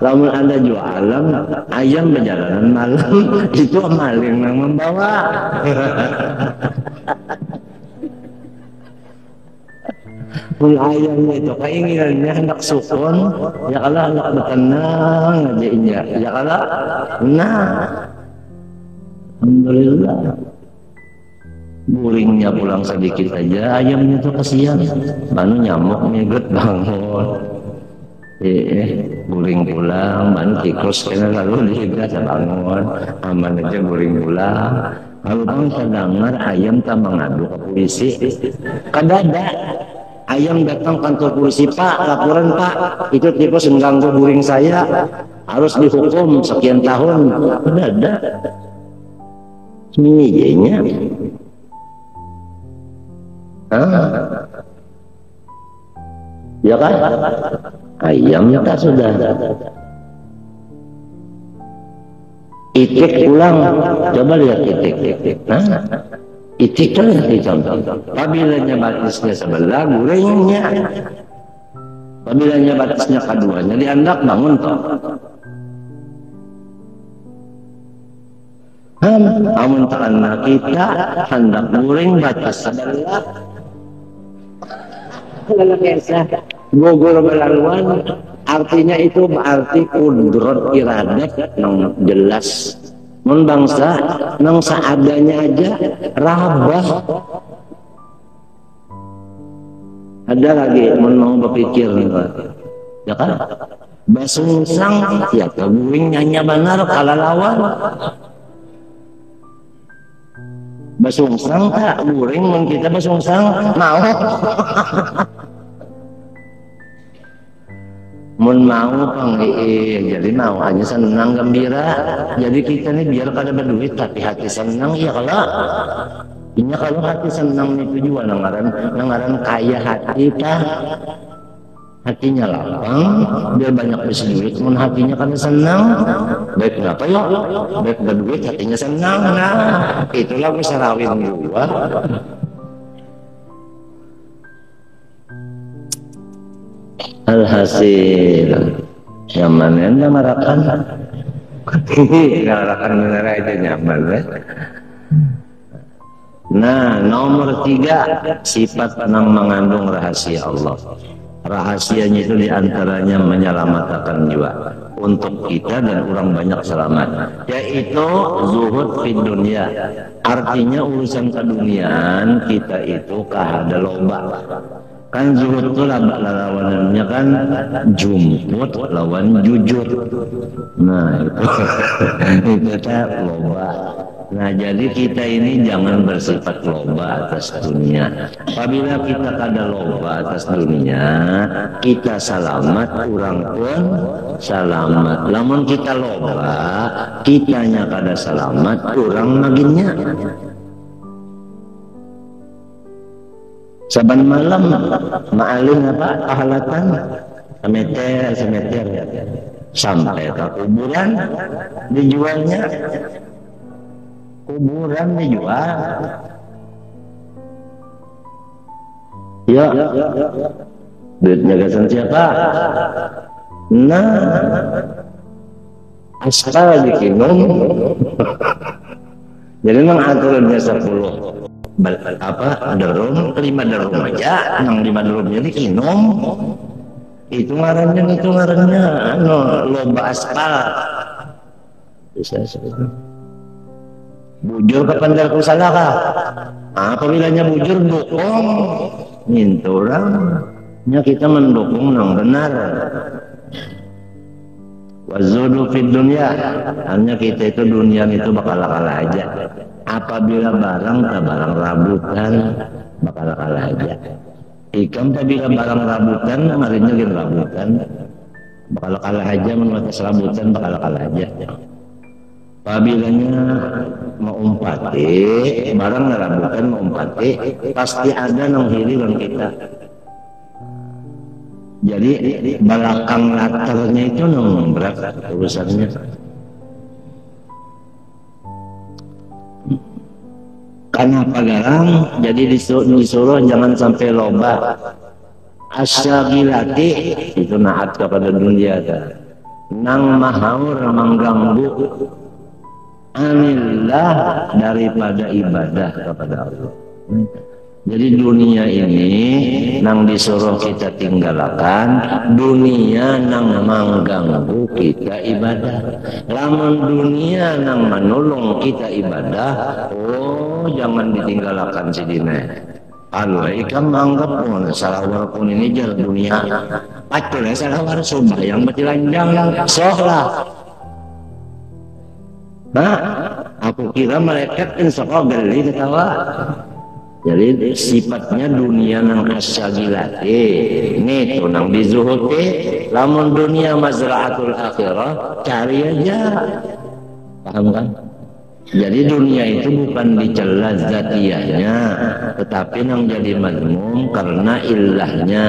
Lamun Anda jualan ayam berjalanan malam itu maling yang membawa. Ayamnya itu keinginannya hendak sukun, ya Allah hendak bertenang aja ya Allah. Nah, alhamdulillah. Guringnya pulang sedikit aja, ayamnya tuh kasihan. Banu nyamuk nyeget bangun. Guring pulang, banu tikus kena lalu dihigas bangun. Aman aja guring pulang. Kalau bang terdengar ayam tak mengadu ke polisi, kadada. Ayam datang kantor polisi, Pak, laporan Pak, itu tikus mengganggu guring saya, harus dihukum sekian tahun. Kadada. Ini nya. Ya kan? Ayamnya tak sudah. Itik pulang, coba lihat itik. Itik kan dicontoh. Apabila batisnya sebelah, guringnya. Apabila batisnya keduanya, diandak bangun toh. Amun karena kita hendak guring batas sebelah. Kalau biasa gugur belaluan, artinya itu berarti kudrat iradat yang jelas. Mun bangsa nang seadanya aja rabah. Ada lagi mun mau berpikir, ya kan? Basungsang ya keguring hanya benar kalalawan. Basungsang tak guring mun kita basungsang mau. Mun mau jadi mau hanya senang gembira. Jadi kita nih biar pada berduit tapi hati senang ya kalau. Ini kalau hati senang itu juga nangaran kaya hati ta. Hatinya lapang, biar banyak berduit. Mun hatinya kan senang, baik kenapa ya? Baik berduit hatinya senang. Nah, itulah musarawin gua. Alhasil yang mana yang marakan marakan menara aja nyaman ya? Nah, nomor 3 sifat yang mengandung rahasia Allah. Rahasianya itu diantaranya menyelamatkan jiwa untuk kita dan orang banyak selamat, yaitu zuhud fi dunia. Artinya urusan keduniaan kita itu kahada loba. Kan zuhud itu lawanannya kan jumput lawan jujur. Nah itu tak loba. Nah jadi kita ini jangan bersifat loba atas dunia. Apabila kita kada loba atas dunia, kita selamat, orang pun selamat. Lamun kita loba, kitanya kada selamat, orang maginnya. Saban malam maalin apa pahalatan semeter sampai ke kuburan dijualnya, kuburan dijual ya duitnya gasan siapa? Nah aspal dikinum jadi memang aturannya 10 apa derum 5 derum aja, nang 5 derumnya dikinum itu ngarannya lomba aspal bisa seperti bujur ke pandar salah kah? Apabila bujur dukung nginturangnya kita mendukung yang benar. Wazudu fid dunia, hanya kita itu dunia itu bakal kalah aja. Apabila barang rabutan bakal kalah aja. Ikam apabila barang rabutan marinya gin rabutan bakal kalah aja, menuatas rabutan bakal kalah aja. Apabilanya mau umpati barang rabutan mau umpati pasti ada nang hiliran kita. Jadi belakang latarnya itu nang berat urusannya. Kenapa garang? Jadi disuruh jangan sampai loba. Asyagilati itu naat kepada dunia ta. Nang mahaur mengganggu anillah daripada ibadah kepada Allah. Jadi dunia ini nang disuruh kita tinggalkan, dunia nang mengganggu kita ibadah. Lamun dunia nang menolong kita ibadah, oh jangan ditinggalkan si dina. Kalau ikam anggap pun salawar pun ini jar dunia. Pacul ya salawar sumpah yang bertelanjang lang sohlah. Nah, aku kira malaikat insya Allah beli ketawa. Jadi sifatnya dunia nang kasagilate ini tuh nang dizuhute lamun dunia mazraatul akhirah cari aja, paham kan? Jadi dunia itu bukan dicela zatiyahnya, tetapi yang jadi mazmum karena ilahnya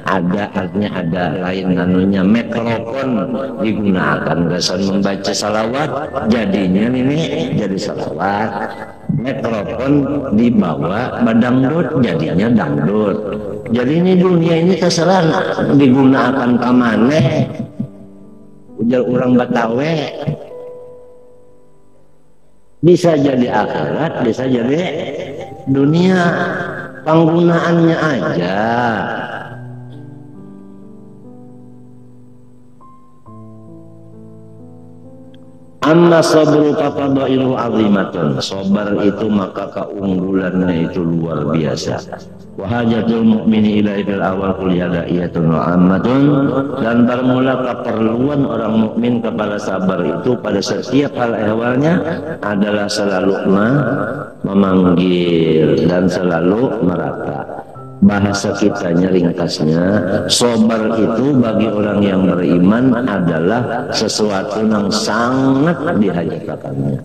ada, artinya ada lain anunya. Mikrofon digunakan kesan membaca salawat, jadinya ini jadi salawat. Mikrofon dibawa badangdut, jadinya dangdut. Jadi ini dunia ini terserah digunakan kamane. Ujar orang Batawe. Bisa jadi akhirat, bisa jadi dunia, penggunaannya aja. Amma sabru fadailu azimatun. Sabar itu maka keunggulannya itu luar biasa. Wa hajatul mu'mini ila fil awal kulliyadaiyatun wa ammatun, dan bermula keperluan orang mukmin kepada sabar itu pada setiap hal ehwalnya adalah selalu memanggil dan selalu merata. Bahasa kitanya ringkasnya, sabar itu bagi orang yang beriman adalah sesuatu yang sangat dihajatkannya.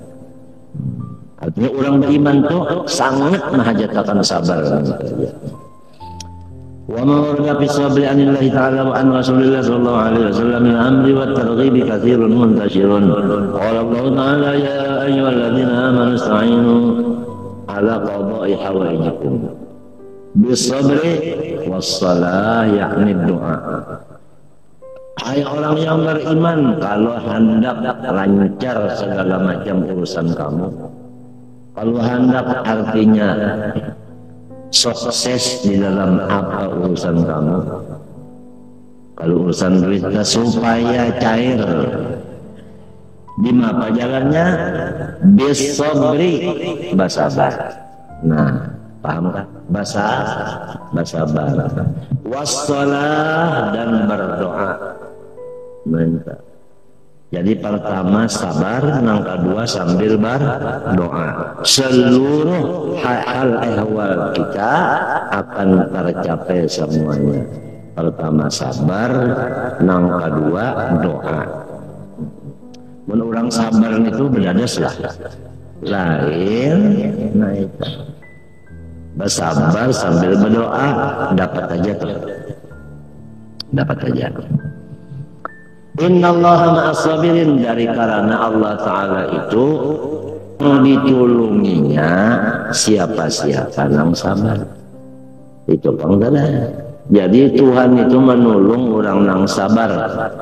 Artinya orang beriman itu sangat menghajatkan sabar. Wa ma warada fi sabri anillahi ta'ala wa an Rasulillah sallallahu alaihi wasallam min amri wa targhibi katsirun muntashirun. Qala Allah ta'ala ya ayyuhalladzina amanu ista'inu ala qada'i hawaijikum bisabri wassalah, yakni doa. Hai orang yang beriman, kalau hendak lancar segala macam urusan kamu, kalau hendak artinya sukses di dalam apa urusan kamu, kalau urusan duitnya supaya cair, di apa jalannya? Bisabri, bersabar. Nah, paham kan? Bersabar. Wassalah, dan berdoa. Minta. Jadi pertama sabar, yang kedua sambil berdoa. Seluruh hal ehwal kita akan tercapai semuanya. Pertama sabar, yang kedua doa. Menurang sabar itu berdadas lah. Lain, nah itu. Bersabar sambil berdoa, dapat aja tuh. Dapat aja. Innallaha ma'as sabirin, dari karena Allah Ta'ala itu ditulunginya siapa-siapa yang sabar. Itu panggilan. Jadi Tuhan itu menolong orang yang sabar.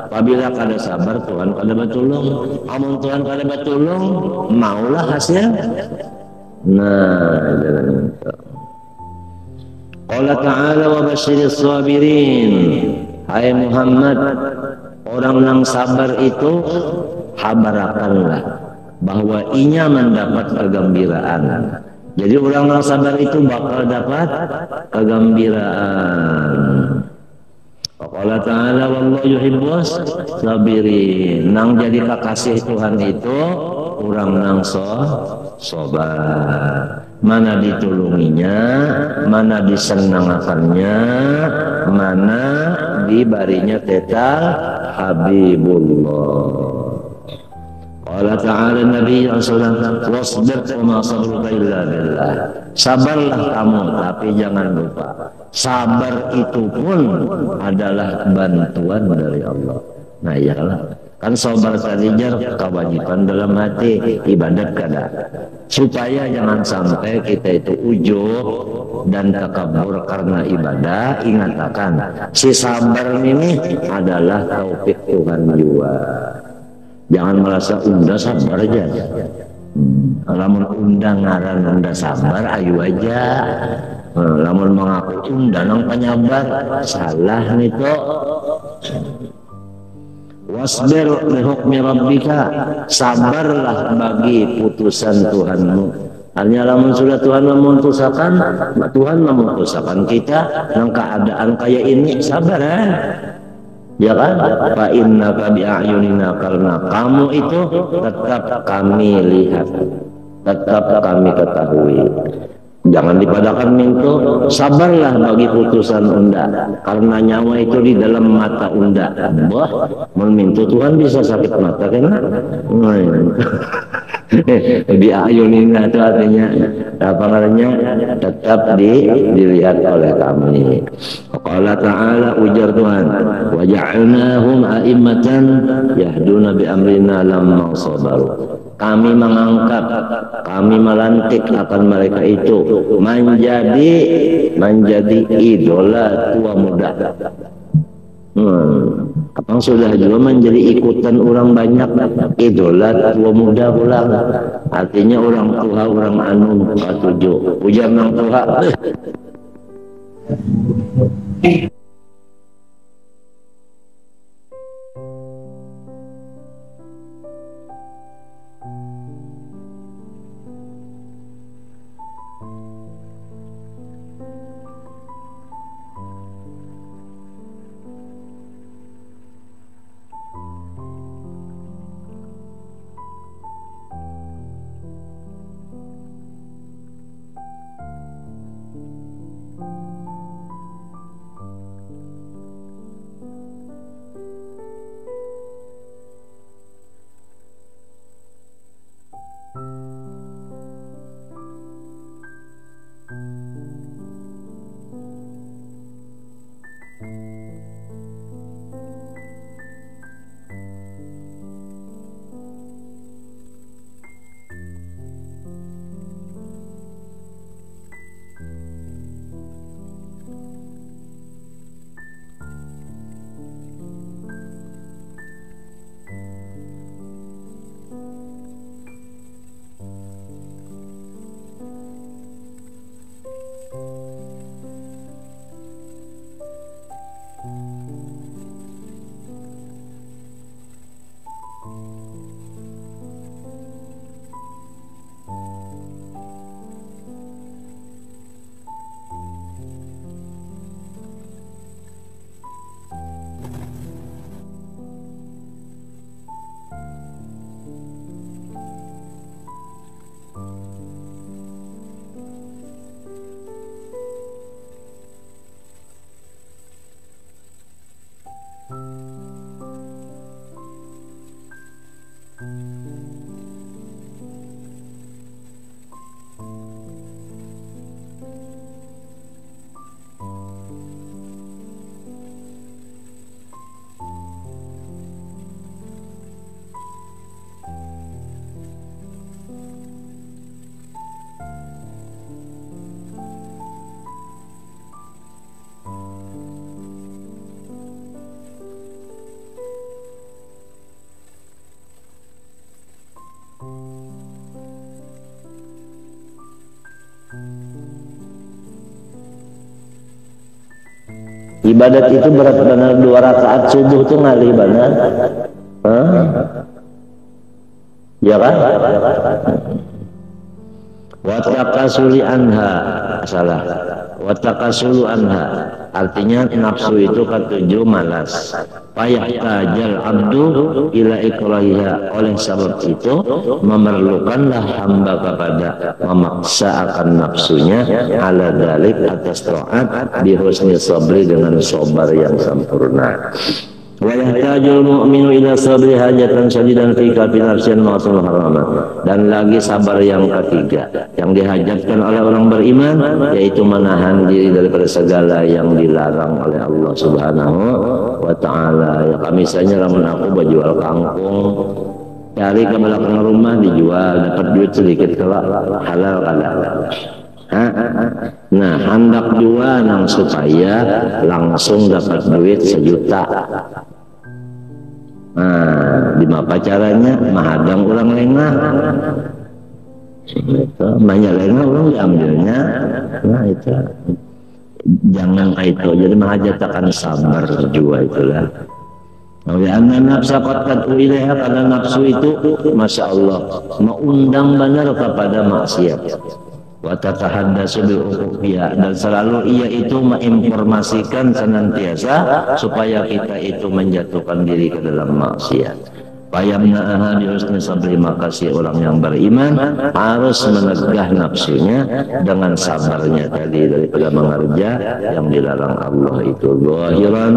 Apabila kada sabar, Tuhan kada betulung. Amun Tuhan kada betulung, maulah hasil. Nah, jalan itu. Allah Ta'ala wa basyiris sabirin. Hai Muhammad, orang yang sabar itu habarakanlah bahwa inya mendapat kegembiraan. Jadi orang yang sabar itu bakal dapat kegembiraan. Allah Ta'ala wallahu yuhibbus sabirin. Nang jadi kekasih Tuhan itu orang yang sabar. Mana ditulunginya, mana disenangakannya, mana dibarinya tetal Habibullah. Allah Ta'ala Nabi SAW, wasbir wa ma sabruka illa billah. Sabarlah kamu, tapi jangan lupa, sabar itu pun adalah bantuan dari Allah. Nah iyalah, kan sabar tadinya kewajiban dalam hati, ibadat kada. Supaya jangan sampai kita itu ujub dan takabur karena ibadah, ingatkan si sabar ini adalah taufik Tuhan juga. Jangan merasa unda sabar aja. Lamun unda ngaran unda sabar, ayu aja. Lamun mengaku unda nang penyabar, salah nito. Wasbir li hukmi rabbika, sabarlah bagi putusan Tuhanmu. Artinya lamun sudah Tuhan memutuskan, Tuhan memutuskan kita dalam keadaan kayak ini, sabar ya kan? Fa innaka bi a'yunina, karena kamu itu tetap kami lihat, tetap kami ketahui. Jangan dipadakan mintu, sabarlah bagi putusan unda, karena nyawa itu di dalam mata unda. Wah, memintu Tuhan bisa sakit mata kan? Di ayunina itu artinya apa namanya, tetap dilihat oleh kami. Allah Ta'ala, ujar Tuhan, wa ja'alnahum a'immatan yahduna bi amrina lamma sabaru. Kami mengangkat, kami melantik akan mereka itu menjadi idola tua muda. Abang sudah juga menjadi ikutan orang banyak, idola tua muda pulang. Artinya orang tua, orang anu katujuh. Ujar nang tua. Ibadat itu berat benar, 2 rakaat subuh tuh ngali benar. Ya kan? Wa taqasuli anha, salah. Wa taqasulu anha, artinya nafsu itu ketujuh malas. Payah tajal abdu ila ikrahiha, oleh sebab itu memerlukanlah hamba kepada memaksa akan nafsunya ala dalik atas taat bi husni sabri, dengan sabar yang sempurna. Wa yahtajul mu'minu ila sabri hajatan sadidan fi kafin arsyan ma'atul haramat. Dan lagi sabar yang ketiga yang dihajatkan oleh orang beriman, yaitu menahan diri daripada segala yang dilarang oleh Allah Subhanahu wa ta'ala. Ya kamisanya lamun aku berjual kangkung, cari ke belakang rumah dijual, dapat duit sedikit kelak, halal kadang. Nah, hendak jual nang supaya langsung dapat duit 1 juta. Nah, di apa caranya? Mahadang ulang lengah. Itu banyak lengah ulang diambilnya. Nah, itu jangan kayak itu. Jadi mahajatakan sabar juga itulah. Karena nafsa qad tad'u ilaiha, karena nafsu itu masya Allah mengundang benar kepada maksiat. Wa tatahaddatsu bil uquqiyah, dan selalu ia itu menginformasikan senantiasa supaya kita itu menjatuhkan diri ke dalam maksiat. Fayamna'aha bi husni sabri, maka si orang yang beriman harus menegah nafsunya dengan sabarnya tadi daripada mengerja yang dilarang Allah itu. Zahiran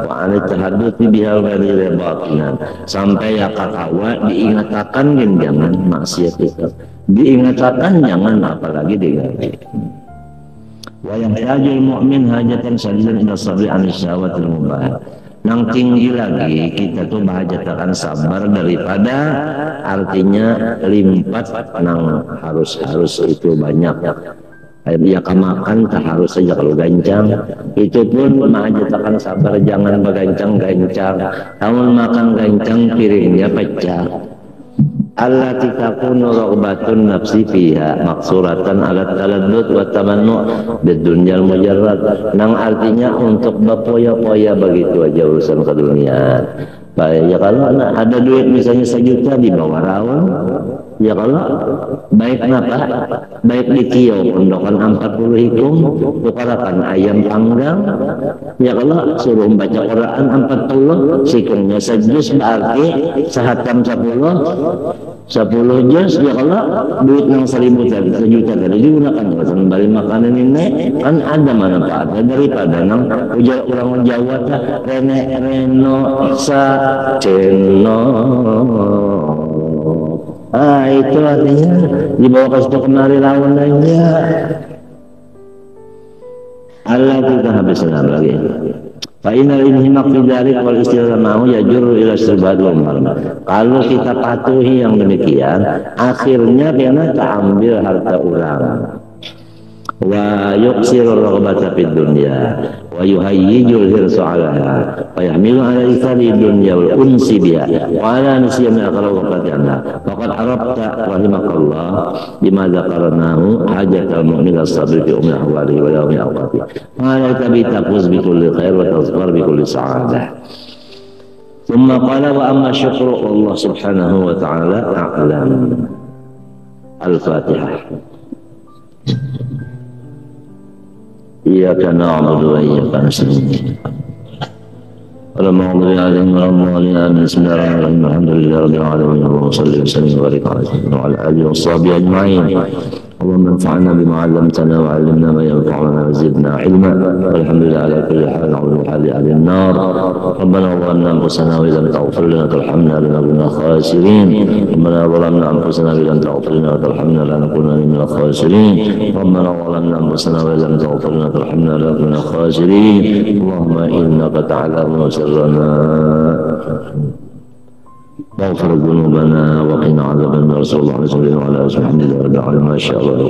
wa 'ala tahadduthi biha ghairi batinan, sampai ya katawa diingatkan jangan maksiat itu, diingatkan jangan apalagi digaji. Wa yahtajul mu'min hajatan sadidan ila sabri 'an syahwatil mubah. Nang tinggi lagi kita tuh bahajatakan sabar daripada artinya limpat nang harus itu banyak. Ya kamakan tak harus saja kalau gancang, itu pun bahajatakan sabar jangan begancang-gancang. Namun makan gancang piringnya pecah. Allati takunu raghbatun nafsi fiha maksuratan ala taladdud wa tamannu bidunyal mujarrad, nang artinya untuk berpoya-poya begitu aja urusan keduniaan. Baik, ya kalau ada duit misalnya 1 juta di bawah rawa, ya kalau baik napa, baik di kio pondokan 40 hikum tukarakan ayam panggang, ya kalau suruh baca Quran 40 sikungnya sejus berarti sehatam 10 juz, ya kalau duit yang 1.000 tadi 1 juta tadi digunakan kembali makanan ini kan ada manfaatnya daripada nang ujar orang Jawa reno sa ceno. Itu artinya dibawa ke situ kemari lawan aja. Allah kita habiskan lagi. Fa'inal inhimaq fi dzalik wal istilamahu yajurru ila istibad umar. Kalau kita patuhi yang demikian, akhirnya karena terambil harta orang. Wa yuqsiru raghbata fid dunya wa yuhayyijul hirsu 'alaha wa yahmilu 'ala ikali dunya wal unsi biha wa 'ala nisyan aqrabu qadana faqad arabta rahimakallah bima dzakarnahu hajatal mu'min as-sabr fi umri ahwalihi wa yawmi awqati ma tabi taquz bi kulli khair wa tazfar bi kulli sa'adah. Thumma qala wa amma syukru Allah subhanahu wa ta'ala a'lam. Al-Fatihah. Iyyaka na'budu wa iyyaka nasta'in. Allahumma salli ala Bismillahirrahmanirrahim. Alhamdulillahi rabbil alamin. Allahumma salli wa sallim wa barik ala sayyidina wa ala alihi wa sahbihi ajma'in. اللهم انفعنا بما علمتنا وعلمنا ما ينفعنا وزدنا علما والحمد لله على كل حال نعوذ بحال اهل النار. ربنا ظلمنا انفسنا وان لم تغفر لنا وترحمنا لنكونن خاسرين. ربنا ظلمنا انفسنا وان لم تغفر لنا وترحمنا لنكونن من الخاسرين. ربنا ظلمنا انفسنا وان لم تغفر لنا وترحمنا لنكونن خاسرين. اللهم انك تعلم سرنا واغفر ذنوبنا وقنا عذاب النار. صلى الله عليه وسلم وعلى اله وصحبه وسلم. ما شاء الله.